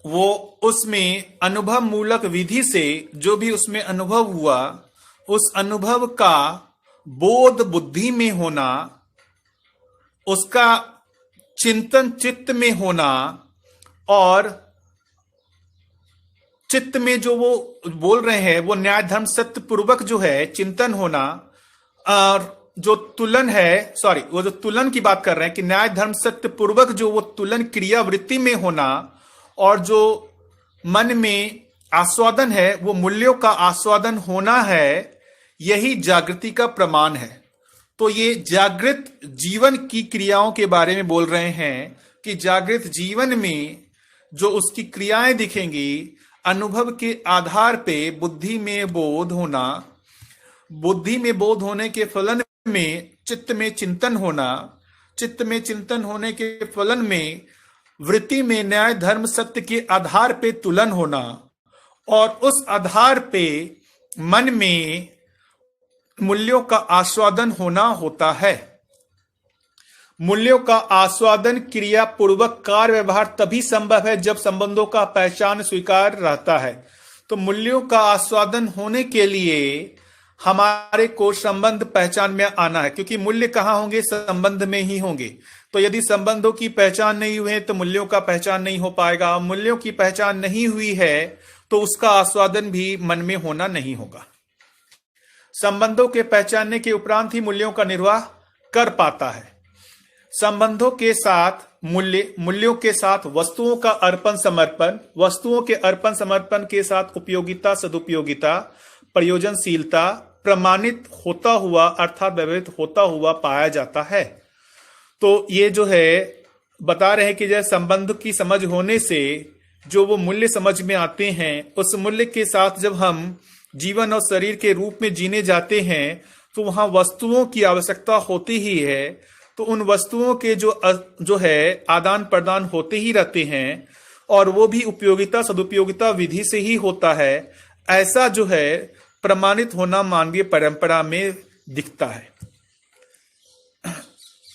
S1: वो उसमें अनुभव मूलक विधि से जो भी उसमें अनुभव हुआ, उस अनुभव का बोध बुद्धि में होना, उसका चिंतन चित्त में होना, और चित्त में जो वो बोल रहे हैं वो न्याय धर्म सत्य पूर्वक जो है चिंतन होना, और जो तुलन है, वो जो तुलन की बात कर रहे हैं कि न्याय धर्म सत्य पूर्वक जो वो तुलन क्रिया वृत्ति में होना, और जो मन में आस्वादन है वो मूल्यों का आस्वादन होना है, यही जागृति का प्रमाण है। तो ये जागृत जीवन की क्रियाओं के बारे में बोल रहे हैं कि जागृत जीवन में जो उसकी क्रियाएं दिखेंगी, अनुभव के आधार पे बुद्धि में बोध होना, बुद्धि में बोध होने के फलन में चित्त में चिंतन होना, चित्त में चिंतन होने के फलन में वृत्ति में न्याय धर्म सत्य के आधार पे तुलन होना, और उस आधार पे मन में मूल्यों का आस्वादन होना होता है। मूल्यों का आस्वादन क्रिया पूर्वक कार्य व्यवहार तभी संभव है जब संबंधों का पहचान स्वीकार रहता है। तो मूल्यों का आस्वादन होने के लिए हमारे को संबंध पहचान में आना है, क्योंकि मूल्य कहाँ होंगे? संबंध में ही होंगे। तो यदि संबंधों की पहचान नहीं हुई है तो मूल्यों का पहचान नहीं हो पाएगा। मूल्यों की पहचान नहीं हुई है तो उसका आस्वादन भी मन में होना नहीं होगा। संबंधों के पहचानने के उपरांत ही मूल्यों का निर्वाह कर पाता है। संबंधों के साथ मूल्य, मूल्यों के साथ वस्तुओं का अर्पण समर्पण, वस्तुओं के अर्पण समर्पण के साथ उपयोगिता सदुपयोगिता, प्रयोजनशीलता प्रमाणित होता हुआ अर्थात व्यवहित होता हुआ पाया जाता है। तो ये जो है बता रहे हैं कि जैसे संबंध की समझ होने से जो वो मूल्य समझ में आते हैं, उस मूल्य के साथ जब हम जीवन और शरीर के रूप में जीने जाते हैं तो वहां वस्तुओं की आवश्यकता होती ही है। तो उन वस्तुओं के जो है आदान प्रदान होते ही रहते हैं, और वो भी उपयोगिता सदुपयोगिता विधि से ही होता है। ऐसा जो है प्रमाणित होना मानवीय परंपरा में दिखता है।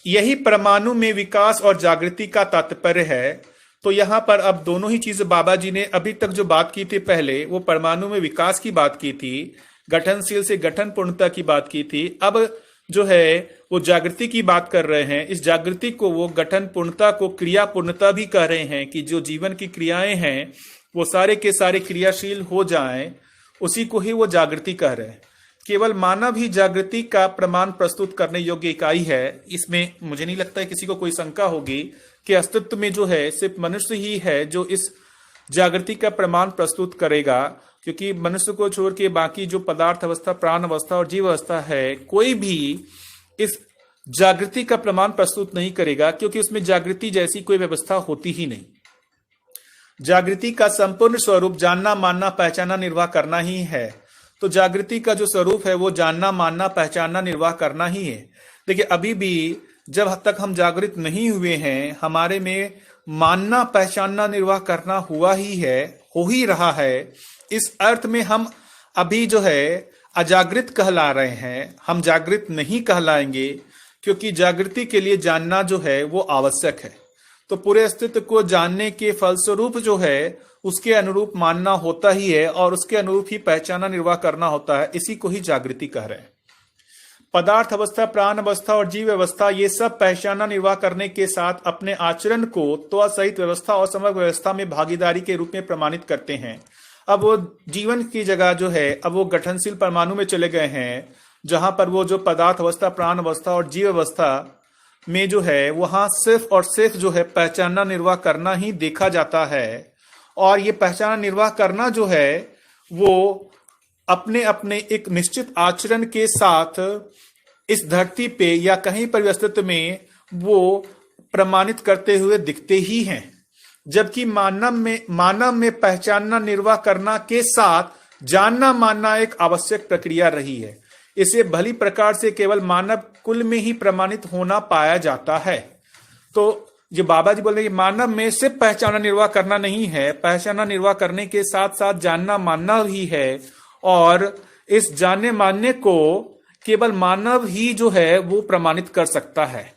S1: यही परमाणु में विकास और जागृति का तात्पर्य है। तो यहां पर अब दोनों ही चीजें बाबा जी ने अभी तक जो बात की थी, पहले वो परमाणु में विकास की बात की थी, गठनशील से गठन पूर्णता की बात की थी। अब जो है वो जागृति की बात कर रहे हैं। इस जागृति को वो गठन पूर्णता को क्रिया पूर्णता भी कह रहे हैं कि जो जीवन की क्रियाएं हैं वो सारे के सारे क्रियाशील हो जाएं, उसी को ही वो जागृति कह रहे हैं। केवल मानव ही जागृति का प्रमाण प्रस्तुत करने योग्य इकाई है। इसमें मुझे नहीं लगता है किसी को कोई शंका होगी कि अस्तित्व में जो है सिर्फ मनुष्य ही है जो इस जागृति का प्रमाण प्रस्तुत करेगा, क्योंकि मनुष्य को छोड़ के बाकी जो पदार्थ अवस्था, प्राण अवस्था और जीव अवस्था है, कोई भी इस जागृति का प्रमाण प्रस्तुत नहीं करेगा, क्योंकि उसमें जागृति जैसी कोई व्यवस्था होती ही नहीं। जागृति का संपूर्ण स्वरूप जानना, मानना, पहचानना, निर्वाह करना ही है। तो जागृति का जो स्वरूप है वो जानना, मानना, पहचानना, निर्वाह करना ही है। देखिए, अभी भी जब तक हम जागृत नहीं हुए हैं, हमारे में मानना, पहचानना, निर्वाह करना हुआ ही है, हो ही रहा है। इस अर्थ में हम अभी जो है अजागृत कहला रहे हैं, हम जागृत नहीं कहलाएंगे, क्योंकि जागृति के लिए जानना जो है वो आवश्यक है। तो पूरे अस्तित्व को जानने के फलस्वरूप जो है उसके अनुरूप मानना होता ही है और उसके अनुरूप ही पहचाना, निर्वाह करना होता है। इसी को ही जागृति कह रहे हैं। पदार्थ अवस्था, प्राण अवस्था और जीव अवस्था, ये सब पहचाना, निर्वाह करने के साथ अपने आचरण को त्वचा सहित व्यवस्था और समग्र व्यवस्था में भागीदारी के रूप में प्रमाणित करते हैं। अब वो जीवन की जगह जो है अब वो गठनशील परमाणु में चले गए हैं, जहां पर वो जो पदार्थ अवस्था, प्राण अवस्था और जीव अवस्था में जो है वहां सिर्फ और सिर्फ जो है पहचानना, निर्वाह करना ही देखा जाता है। और ये पहचानना, निर्वाह करना जो है वो अपने अपने एक निश्चित आचरण के साथ इस धरती पे या कहीं पर भी अस्तित्व में वो प्रमाणित करते हुए दिखते ही हैं। जबकि मानव में पहचानना, निर्वाह करना के साथ जानना, मानना एक आवश्यक प्रक्रिया रही है। इसे भली प्रकार से केवल मानव कुल में ही प्रमाणित होना पाया जाता है। तो जो बाबा जी बोल रहे हैं, मानव में सिर्फ पहचानना, निर्वाह करना नहीं है, पहचानना, निर्वाह करने के साथ साथ जानना, मानना ही है। और इस जानने मानने को केवल मानव ही जो है वो प्रमाणित कर सकता है।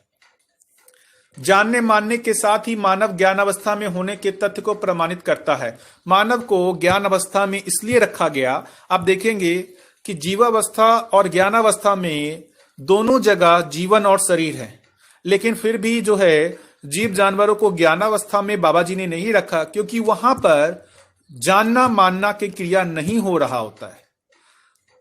S1: जानने मानने के साथ ही मानव ज्ञान अवस्था में होने के तथ्य को प्रमाणित करता है। मानव को ज्ञान अवस्था में इसलिए रखा गया, आप देखेंगे कि जीवावस्था और ज्ञानावस्था में दोनों जगह जीवन और शरीर है, लेकिन फिर भी जो है जीव जानवरों को ज्ञानावस्था में बाबा जी ने नहीं रखा, क्योंकि वहां पर जानना, मानना की क्रिया नहीं हो रहा होता है।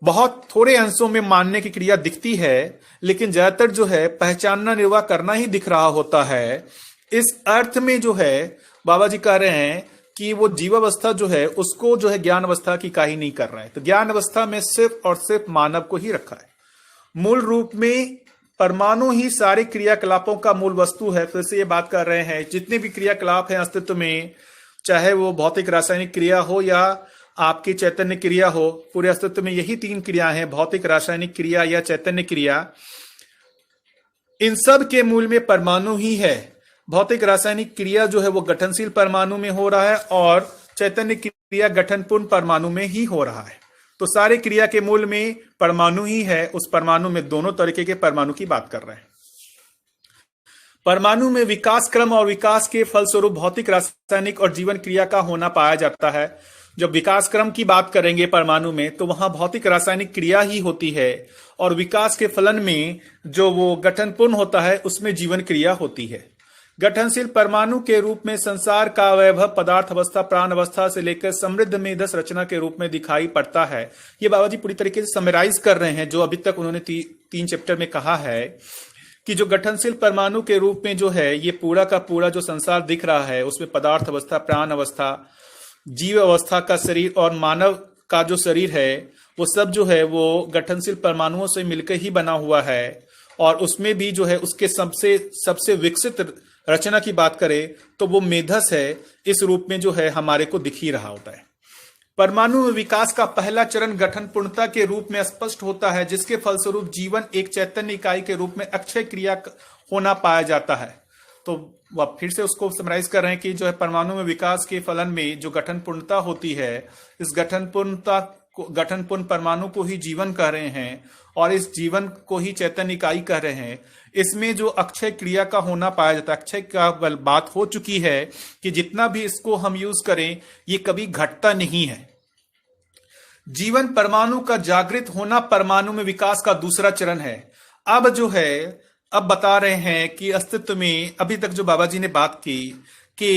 S1: बहुत थोड़े अंशों में मानने की क्रिया दिखती है, लेकिन ज्यादातर जो है पहचानना, निर्वाह करना ही दिख रहा होता है। इस अर्थ में जो है बाबा जी कह रहे हैं कि वो जीवावस्था जो है उसको जो है ज्ञान अवस्था की काहे नहीं कर रहे हैं। तो ज्ञान अवस्था में सिर्फ और सिर्फ मानव को ही रखा है। मूल रूप में परमाणु ही सारे क्रियाकलापों का मूल वस्तु है। फिर से ये बात कर रहे हैं, जितने भी क्रियाकलाप हैं अस्तित्व में, चाहे वो भौतिक रासायनिक क्रिया हो या आपकी चैतन्य क्रिया हो, पूरे अस्तित्व में यही तीन क्रिया हैं, भौतिक रासायनिक क्रिया या चैतन्य क्रिया। इन सब के मूल में परमाणु ही है। भौतिक रासायनिक क्रिया जो है वो गठनशील परमाणु में हो रहा है और चैतन्य क्रिया गठनपूर्ण परमाणु में ही हो रहा है। तो सारे क्रिया के मूल में परमाणु ही है। उस परमाणु में दोनों तरीके के परमाणु की बात कर रहे हैं। परमाणु में विकास क्रम और विकास के फलस्वरूप भौतिक, रासायनिक और जीवन क्रिया का होना पाया जाता है। जब विकास क्रम की बात करेंगे परमाणु में, तो वहां भौतिक रासायनिक क्रिया ही होती है, और विकास के फलन में जो वो गठनपूर्ण होता है उसमें जीवन क्रिया होती है। गठनशील परमाणु के रूप में संसार का वैभव पदार्थ अवस्था, प्राण अवस्था से लेकर समृद्ध मेधस रचना के रूप में दिखाई पड़ता है। ये बाबा जी पूरी तरीके से समराइज कर रहे हैं जो अभी तक उन्होंने 3 चैप्टर में कहा है कि जो गठनशील परमाणु के रूप में जो है ये पूरा का पूरा जो संसार दिख रहा है, उसमें पदार्थ अवस्था, प्राण अवस्था, जीव अवस्था का शरीर और मानव का जो शरीर है वो सब जो है वो गठनशील परमाणुओं से मिलकर ही बना हुआ है। और उसमें भी जो है उसके सबसे विकसित रचना की बात करें तो वो मेधस है, इस रूप में जो है हमारे को दिख ही रहा होता है। परमाणु में विकास का पहला चरण गठन पूर्णता के रूप में स्पष्ट होता है, जिसके फलस्वरूप जीवन एक चैतन्य इकाई के रूप में अक्षय क्रिया होना पाया जाता है। तो वह फिर से उसको समराइज कर रहे हैं कि जो है परमाणु में विकास के फलन में जो गठन पूर्णता होती है, इस गठनपूर्ण परमाणु को ही जीवन कह रहे हैं और इस जीवन को ही चैतन्य इकाई कह रहे हैं। इसमें जो अक्षय क्रिया का होना पाया जाता है, अक्षय का बात हो चुकी है कि जितना भी इसको हम यूज करें ये कभी घटता नहीं है। जीवन परमाणु का जागृत होना परमाणु में विकास का दूसरा चरण है। अब बता रहे हैं कि अस्तित्व में अभी तक जो बाबा जी ने बात की कि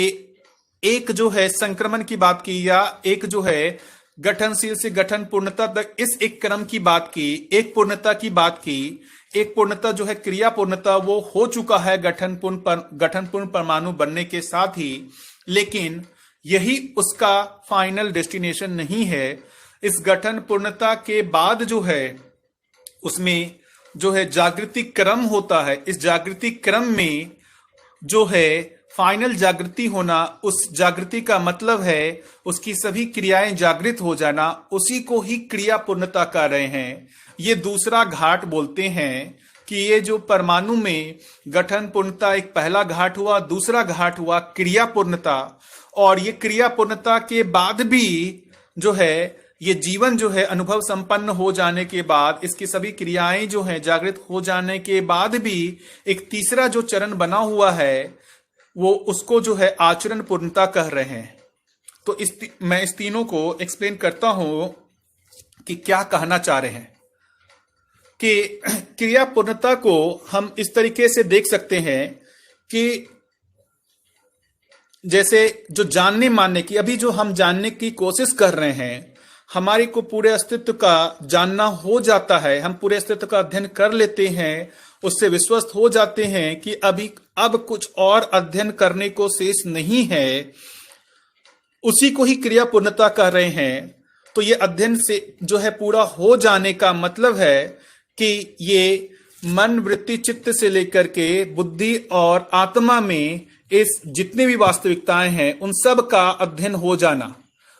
S1: एक जो है संक्रमण की बात की या एक जो है गठनशील से गठन पूर्णता तक इस एक क्रम की बात की, एक पूर्णता की बात की। एक पूर्णता जो है क्रिया पूर्णता, वो हो चुका है गठन पूर्ण परमाणु बनने के साथ ही, लेकिन यही उसका फाइनल डेस्टिनेशन नहीं है। इस गठन पूर्णता के बाद जो है उसमें जो है जागृति क्रम होता है। इस जागृति क्रम में जो है फाइनल जागृति होना, उस जागृति का मतलब है उसकी सभी क्रियाएं जागृत हो जाना, उसी को ही क्रिया पूर्णता कह रहे हैं। ये दूसरा घाट बोलते हैं कि ये जो परमाणु में गठन पूर्णता एक पहला घाट हुआ, दूसरा घाट हुआ क्रिया पूर्णता, और ये क्रिया पूर्णता के बाद भी जो है ये जीवन जो है अनुभव संपन्न हो जाने के बाद, इसकी सभी क्रियाएं जो हैं जागृत हो जाने के बाद भी एक तीसरा जो चरण बना हुआ है, वो उसको जो है आचरण पूर्णता कह रहे हैं। तो मैं इस तीनों को एक्सप्लेन करता हूं कि क्या कहना चाह रहे हैं। कि क्रिया पूर्णता को हम इस तरीके से देख सकते हैं कि जैसे जो जानने मानने की, अभी जो हम जानने की कोशिश कर रहे हैं, हमारे को पूरे अस्तित्व का जानना हो जाता है, हम पूरे अस्तित्व का अध्ययन कर लेते हैं, उससे विश्वस्त हो जाते हैं कि अब कुछ और अध्ययन करने को शेष नहीं है, उसी को ही क्रिया पूर्णता कह रहे हैं। तो ये अध्ययन से जो है पूरा हो जाने का मतलब है कि ये मन, वृत्ति, चित्त से लेकर के बुद्धि और आत्मा में इस जितने भी वास्तविकताएं हैं उन सब का अध्ययन हो जाना।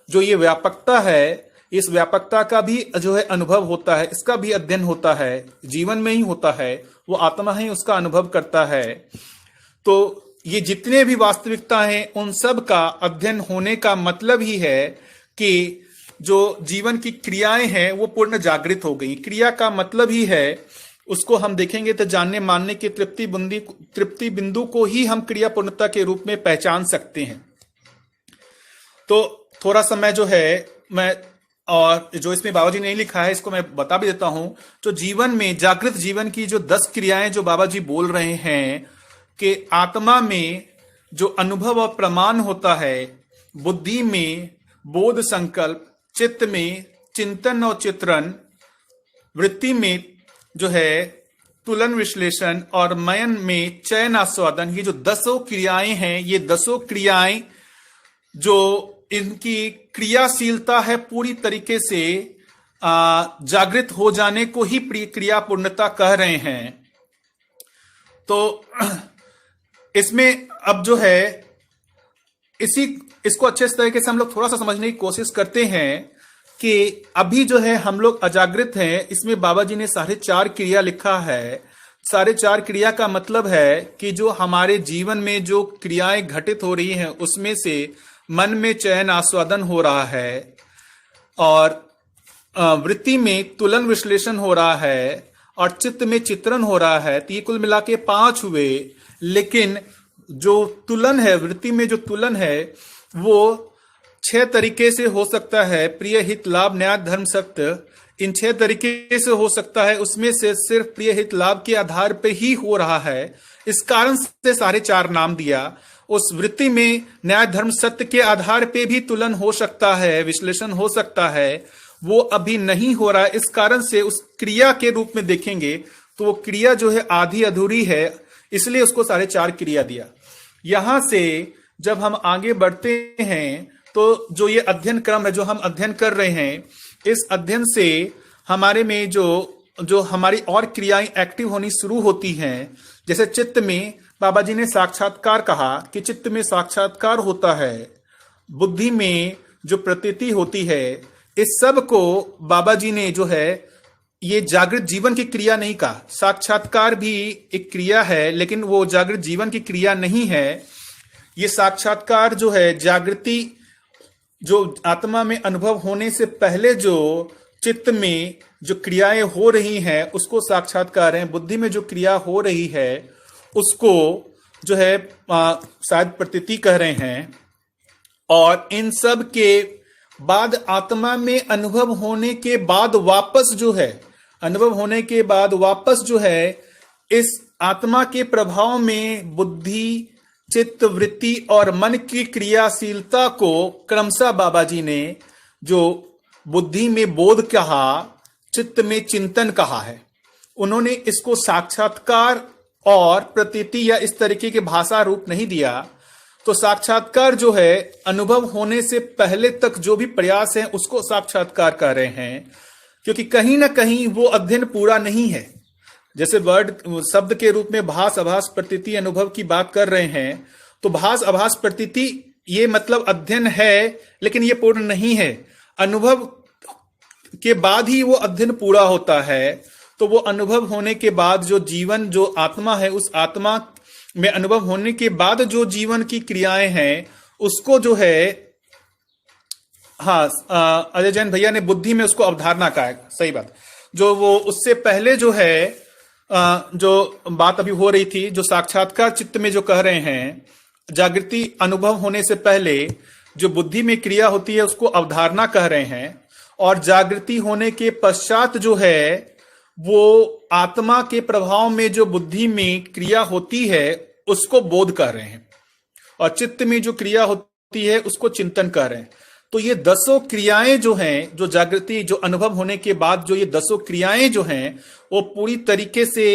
S1: जो ये व्यापकता है, इस व्यापकता का भी जो है अनुभव होता है, इसका भी अध्ययन होता है, जीवन में ही होता है, वो आत्मा ही उसका अनुभव करता है। तो ये जितने भी वास्तविकता हैं उन सब का अध्ययन होने का मतलब ही है कि जो जीवन की क्रियाएं हैं वो पूर्ण जागृत हो गई। क्रिया का मतलब ही है, उसको हम देखेंगे तो जानने मानने की तृप्ति बिंदु को ही हम क्रिया पूर्णता के रूप में पहचान सकते हैं। तो थोड़ा सा मैं जो है मैं और जो इसमें बाबा जी ने नहीं लिखा है इसको मैं बता भी देता हूं। तो जीवन में जागृत जीवन की जो 10 क्रियाएं जो बाबा जी बोल रहे हैं कि आत्मा में जो अनुभव और प्रमाण होता है, बुद्धि में बोध संकल्प, चित्त में चिंतन और चित्रण, वृत्ति में जो है तुलन विश्लेषण, और मयन में चयन आस्वादन, ये जो 10 क्रियाएं हैं, ये 10 क्रियाएं जो इनकी क्रियाशीलता है पूरी तरीके से जागृत हो जाने को ही क्रिया पूर्णता कह रहे हैं। तो इसमें अब जो है इसको अच्छे तरीके से हम लोग थोड़ा सा समझने की कोशिश करते हैं कि अभी जो है हम लोग अजागृत हैं। इसमें बाबा जी ने 4.5 क्रिया लिखा है। 4.5 क्रिया का मतलब है कि जो हमारे जीवन में जो क्रियाएं घटित हो रही हैं उसमें से मन में चयन आस्वादन हो रहा है, और वृत्ति में तुलन विश्लेषण हो रहा है, और चित्त में चित्रण हो रहा है। तो ये कुल मिला के 5 हुए। लेकिन जो तुलन है, वृत्ति में जो तुलन है वो 6 तरीके से हो सकता है। प्रिय, हित, लाभ, न्याय, धर्म, सत्य, इन 6 तरीके से हो सकता है। उसमें से सिर्फ प्रिय, हित, लाभ के आधार पे ही हो रहा है। इस कारण से 4.5 नाम दिया। उस वृत्ति में न्याय, धर्म, सत्य के आधार पे भी तुलन हो सकता है, विश्लेषण हो सकता है, वो अभी नहीं हो रहा है। इस कारण से उस क्रिया के रूप में देखेंगे तो वो क्रिया जो है आधी अधूरी है, इसलिए उसको 4.5 क्रिया दिया। यहां से जब हम आगे बढ़ते हैं तो जो ये अध्ययन क्रम है जो हम अध्ययन कर रहे हैं, इस अध्ययन से हमारे में जो हमारी और क्रियाएं एक्टिव होनी शुरू होती हैं। जैसे चित्त में बाबा जी ने साक्षात्कार कहा कि चित्त में साक्षात्कार होता है, बुद्धि में जो प्रतीति होती है, इस सब को बाबा जी ने जो है ये जागृत जीवन की क्रिया नहीं कहा। साक्षात्कार भी एक क्रिया है लेकिन वो जागृत जीवन की क्रिया नहीं है। ये साक्षात्कार जो है जागृति जो आत्मा में अनुभव होने से पहले जो चित्त में जो क्रियाएं हो रही हैं उसको साक्षात्कार है। बुद्धि में जो क्रिया हो रही है उसको जो है शायद प्रतीति कह रहे हैं। और इन सब के बाद आत्मा में अनुभव होने के बाद वापस जो है इस आत्मा के प्रभाव में बुद्धि, चित्त, वृत्ति और मन की क्रियाशीलता को क्रमशः बाबा जी ने जो बुद्धि में बोध कहा, चित्त में चिंतन कहा है। उन्होंने इसको साक्षात्कार और प्रतीति या इस तरीके के भाषा रूप नहीं दिया। तो साक्षात्कार जो है अनुभव होने से पहले तक जो भी प्रयास है उसको साक्षात्कार कर रहे हैं, क्योंकि कहीं ना कहीं वो अध्ययन पूरा नहीं है। जैसे वर्ड शब्द के रूप में भास, आभास, प्रतीति, अनुभव की बात कर रहे हैं, तो भास, आभास, प्रतीति ये मतलब अध्ययन है, लेकिन ये पूर्ण नहीं है। अनुभव के बाद ही वो अध्ययन पूरा होता है। तो वो अनुभव होने के बाद जो जीवन, जो आत्मा है, उस आत्मा में अनुभव होने के बाद जो जीवन की क्रियाएं हैं उसको जो है, हाँ, अजय जैन भैया ने बुद्धि में उसको अवधारणा कहा है, सही बात। जो वो उससे पहले जो है जो बात अभी हो रही थी, जो साक्षात्कार चित्त में जो कह रहे हैं, जागृति अनुभव होने से पहले जो बुद्धि में क्रिया होती है उसको अवधारणा कह रहे हैं, और जागृति होने के पश्चात जो है वो आत्मा के प्रभाव में जो बुद्धि में क्रिया होती है उसको बोध कर रहे हैं, और चित्त में जो क्रिया होती है उसको चिंतन कर रहे हैं। तो ये 10 क्रियाएं जो हैं, जो जागृति, जो अनुभव होने के बाद जो ये 10 क्रियाएं जो हैं वो पूरी तरीके से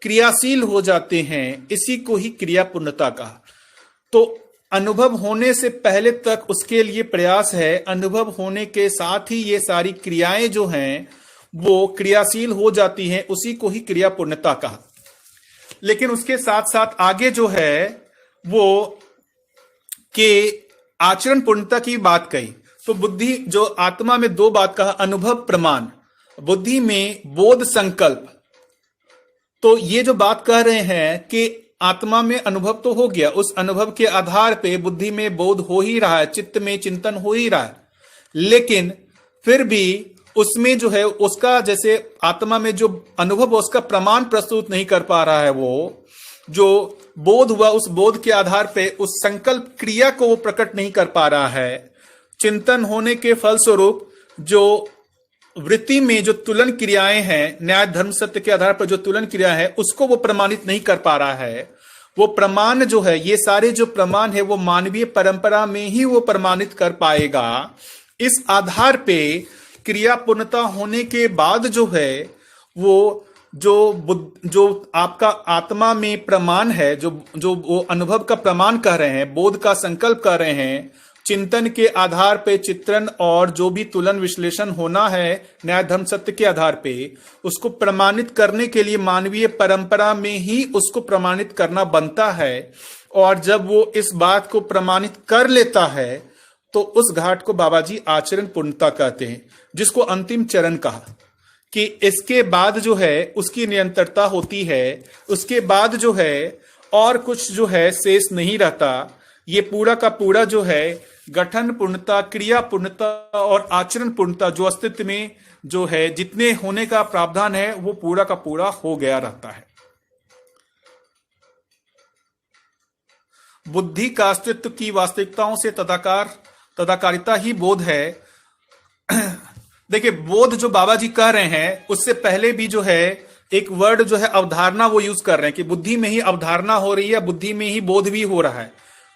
S1: क्रियाशील हो जाते हैं। इसी को ही क्रिया पूर्णता कहा। तो अनुभव होने से पहले तक उसके लिए प्रयास है, अनुभव होने के साथ ही ये सारी क्रियाएं जो हैं वो क्रियाशील हो जाती हैं, उसी को ही क्रिया पूर्णता कहा। लेकिन उसके साथ साथ आगे जो है वो के आचरण पूर्णता की बात कही। तो बुद्धि जो आत्मा में 2 बात कहा, अनुभव, प्रमाण, बुद्धि में बोध, संकल्प। तो ये जो बात कह रहे हैं कि आत्मा में अनुभव तो हो गया, उस अनुभव के आधार पे बुद्धि में बोध हो ही रहा है, चित्त में चिंतन हो ही रहा है, लेकिन फिर भी उसमें जो है उसका, जैसे आत्मा में जो अनुभव उसका प्रमाण प्रस्तुत नहीं कर पा रहा है, वो जो बोध हुआ उस बोध के आधार पे उस संकल्प क्रिया को वो प्रकट नहीं कर पा रहा है। चिंतन होने के फलस्वरूप जो वृत्ति में जो तुलन क्रियाएं हैं, न्याय, धर्म, सत्य के आधार पर जो तुलन क्रिया है उसको वो प्रमाणित नहीं कर पा रहा है। वो प्रमाण जो है, ये सारे जो प्रमाण है वो मानवीय परंपरा में ही वो प्रमाणित कर पाएगा। इस आधार पे क्रिया पूर्णता होने के बाद जो है वो जो आपका आत्मा में प्रमाण है, जो वो अनुभव का प्रमाण कह रहे हैं, बोध का संकल्प कर रहे हैं, चिंतन के आधार पे चित्रण और जो भी तुलन विश्लेषण होना है न्याय, धर्म, सत्य के आधार पे, उसको प्रमाणित करने के लिए मानवीय परंपरा में ही उसको प्रमाणित करना बनता है। और जब वो इस बात को प्रमाणित कर लेता है तो उस घाट को बाबा जी आचरण पूर्णता कहते हैं, जिसको अंतिम चरण कहा कि इसके बाद जो है उसकी निरंतरता होती है। उसके बाद जो है और कुछ जो है शेष नहीं रहता। ये पूरा का पूरा जो है गठन पूर्णता, क्रिया पूर्णता और आचरण पूर्णता जो अस्तित्व में जो है जितने होने का प्रावधान है वो पूरा का पूरा हो गया रहता है। बुद्धि का अस्तित्व की वास्तविकताओं से तदाकारिता ही बोध है। देखिए, बोध जो बाबा जी कह रहे हैं उससे पहले भी जो है एक वर्ड जो है अवधारणा वो यूज कर रहे हैं कि बुद्धि में ही अवधारणा हो रही है, बुद्धि में ही बोध भी हो रहा है।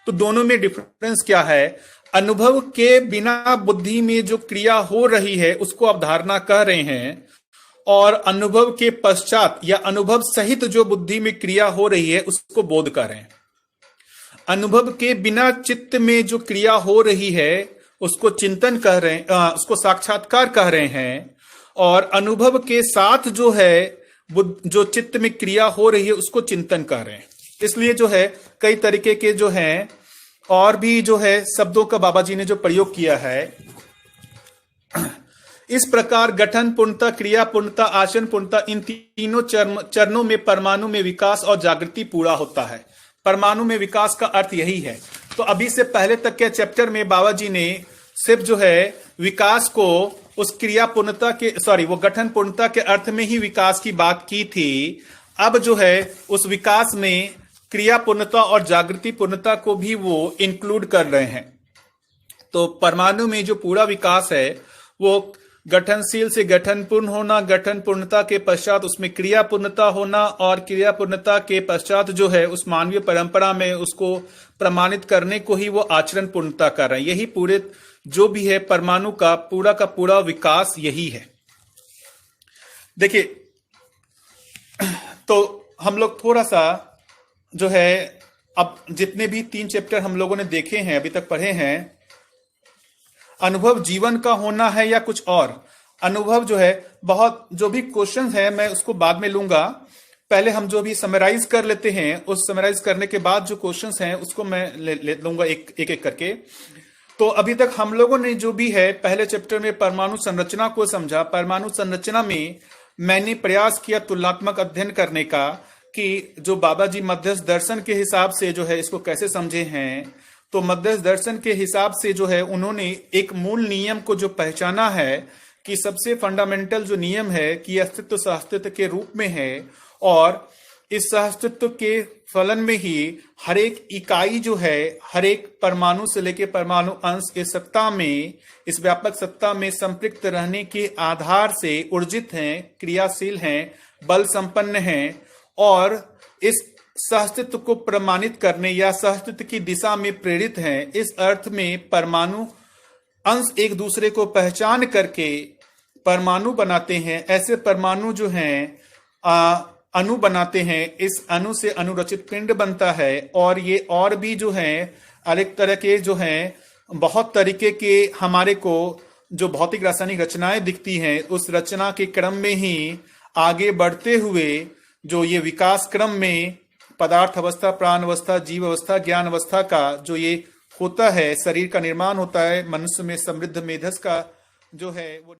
S1: तो दोनों में डिफरेंस क्या है? अनुभव के बिना बुद्धि में जो क्रिया हो रही है उसको अवधारणा कह रहे हैं, और अनुभव के पश्चात या अनुभव सहित जो बुद्धि में क्रिया हो रही है उसको बोध कर रहे हैं। अनुभव के बिना चित्त में जो क्रिया हो रही है उसको चिंतन कह रहे हैं, उसको साक्षात्कार कह रहे हैं। और अनुभव के साथ जो है जो चित्त में क्रिया हो रही है उसको चिंतन कह रहे हैं। इसलिए जो है कई तरीके के जो हैं और भी जो है शब्दों का बाबा जी ने जो प्रयोग किया है। इस प्रकार गठन पूर्णता, क्रिया पूर्णता, आचरण पूर्णता, इन तीनों चरणों में परमाणु में विकास और जागृति पूरा होता है। परमाणु में विकास का अर्थ यही है। तो अभी से पहले तक के चैप्टर में बाबा जी ने सिर्फ जो है विकास को उस क्रिया पूर्णता के वो गठन पूर्णता के अर्थ में ही विकास की बात की थी। अब जो है उस विकास में क्रिया पूर्णता और जागृति पूर्णता को भी वो इंक्लूड कर रहे हैं। तो परमाणु में जो पूरा विकास है वो गठनशील से गठन पूर्ण होना, गठन पूर्णता के पश्चात उसमें क्रिया पूर्णता होना, और क्रिया पूर्णता के पश्चात जो है उस मानवीय परंपरा में उसको प्रमाणित करने को ही वो आचरण पूर्णता कर रहे हैं। यही पूरे जो भी है परमाणु का पूरा विकास यही है। देखिए, तो हम लोग थोड़ा सा जो है, अब जितने भी 3 चैप्टर हम लोगों ने देखे हैं, अभी तक पढ़े हैं, अनुभव जीवन का होना है या कुछ और। अनुभव जो है, बहुत जो भी क्वेश्चंस है मैं उसको बाद में लूंगा, पहले हम जो भी समराइज कर लेते हैं, उस समराइज करने के बाद जो क्वेश्चंस हैं उसको मैं ले लूंगा एक एक करके। तो अभी तक हम लोगों ने जो भी है पहले चैप्टर में परमाणु संरचना को समझा। परमाणु संरचना में मैंने प्रयास किया तुलनात्मक अध्ययन करने का, कि जो बाबा जी मध्यस्थ दर्शन के हिसाब से जो है इसको कैसे समझे हैं। तो मध्यस्थ दर्शन के हिसाब से जो है उन्होंने एक मूल नियम को जो पहचाना है कि सबसे फंडामेंटल जो नियम है कि अस्तित्व सहअस्तित्व के रूप में है, और इस सहअस्तित्व के फलन में ही हर एक इकाई जो है, हर एक परमाणु से लेकर परमाणु अंश इस सत्ता में, इस व्यापक सत्ता में संपृक्त रहने के आधार से ऊर्जित हैं, क्रियाशील हैं, बल संपन्न हैं, और इस सहअस्तित्व को प्रमाणित करने या सहअस्तित्व की दिशा में प्रेरित हैं। इस अर्थ में परमाणु अंश एक दूसरे को पहचान करके परमाणु बनाते हैं। ऐसे परमाणु जो हैं अणु बनाते हैं। इस अणु से अनुरचित पिंड बनता है, और ये और भी जो हैं अनेक तरह के जो हैं बहुत तरीके के हमारे को जो भौतिक रासायनिक रचनाएं दिखती हैं, उस रचना के क्रम में ही आगे बढ़ते हुए जो ये विकास क्रम में पदार्थ अवस्था, प्राण अवस्था, जीव अवस्था, ज्ञान अवस्था का जो ये होता है, शरीर का निर्माण होता है, मनुष्य में समृद्ध मेधस का जो है वो